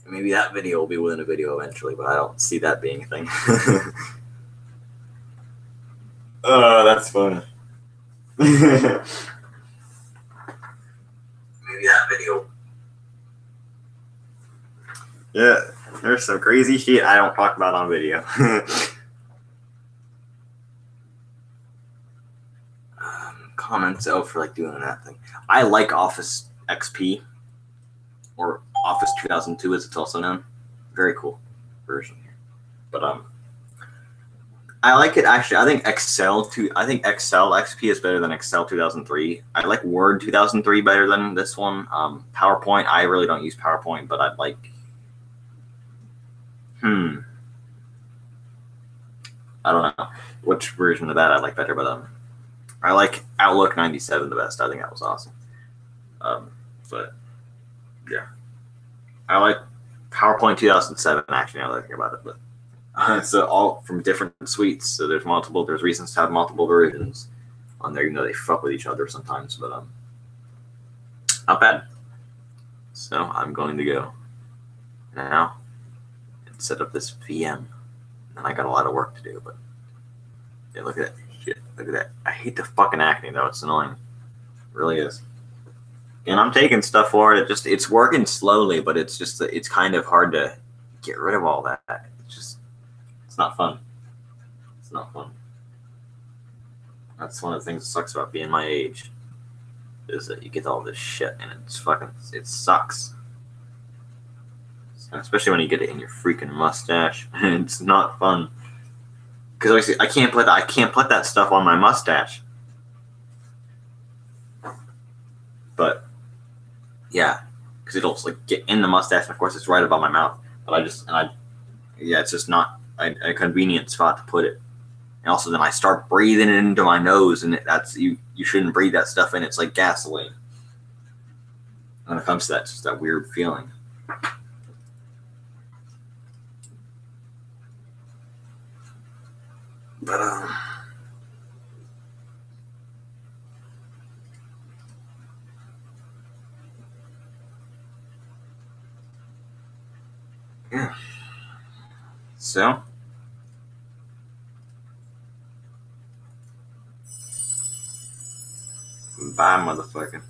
Maybe that video will be within a video eventually, but I don't see that being a thing. Oh, that's funny. Maybe that video. Yeah, there's some crazy shit I don't talk about on video. Comments for like doing that thing. I like Office XP or Office 2002 as it's also known. Very cool version here. But I like it actually. I think Excel XP is better than Excel 2003. I like Word 2003 better than this one. PowerPoint, I really don't use PowerPoint, but I'd like I don't know which version of that I like better, but I like Outlook 97 the best. I think that was awesome. But yeah, I like PowerPoint 2007 actually. Now that I think about it, but it's all from different suites. So there's reasons to have multiple versions on there, even though they fuck with each other sometimes. But not bad. So I'm going to go now and set up this VM. And I got a lot of work to do, but yeah, look at that. Shit, look at that. I hate the fucking acne though. It's annoying. It really is. And I'm taking stuff for it. It's working slowly, but it's kind of hard to get rid of all that. It's not fun. It's not fun. That's one of the things that sucks about being my age. Is that you get all this shit and it sucks. Especially when you get it in your freaking mustache. It's not fun. Because obviously I can't put that stuff on my mustache. But yeah, because it'll like get in the mustache, and of course it's right above my mouth. But it's just not a convenient spot to put it. And also then I start breathing it into my nose, and you shouldn't breathe that stuff in. It's like gasoline. When it comes to that, it's just that weird feeling. But So, bye, motherfucker.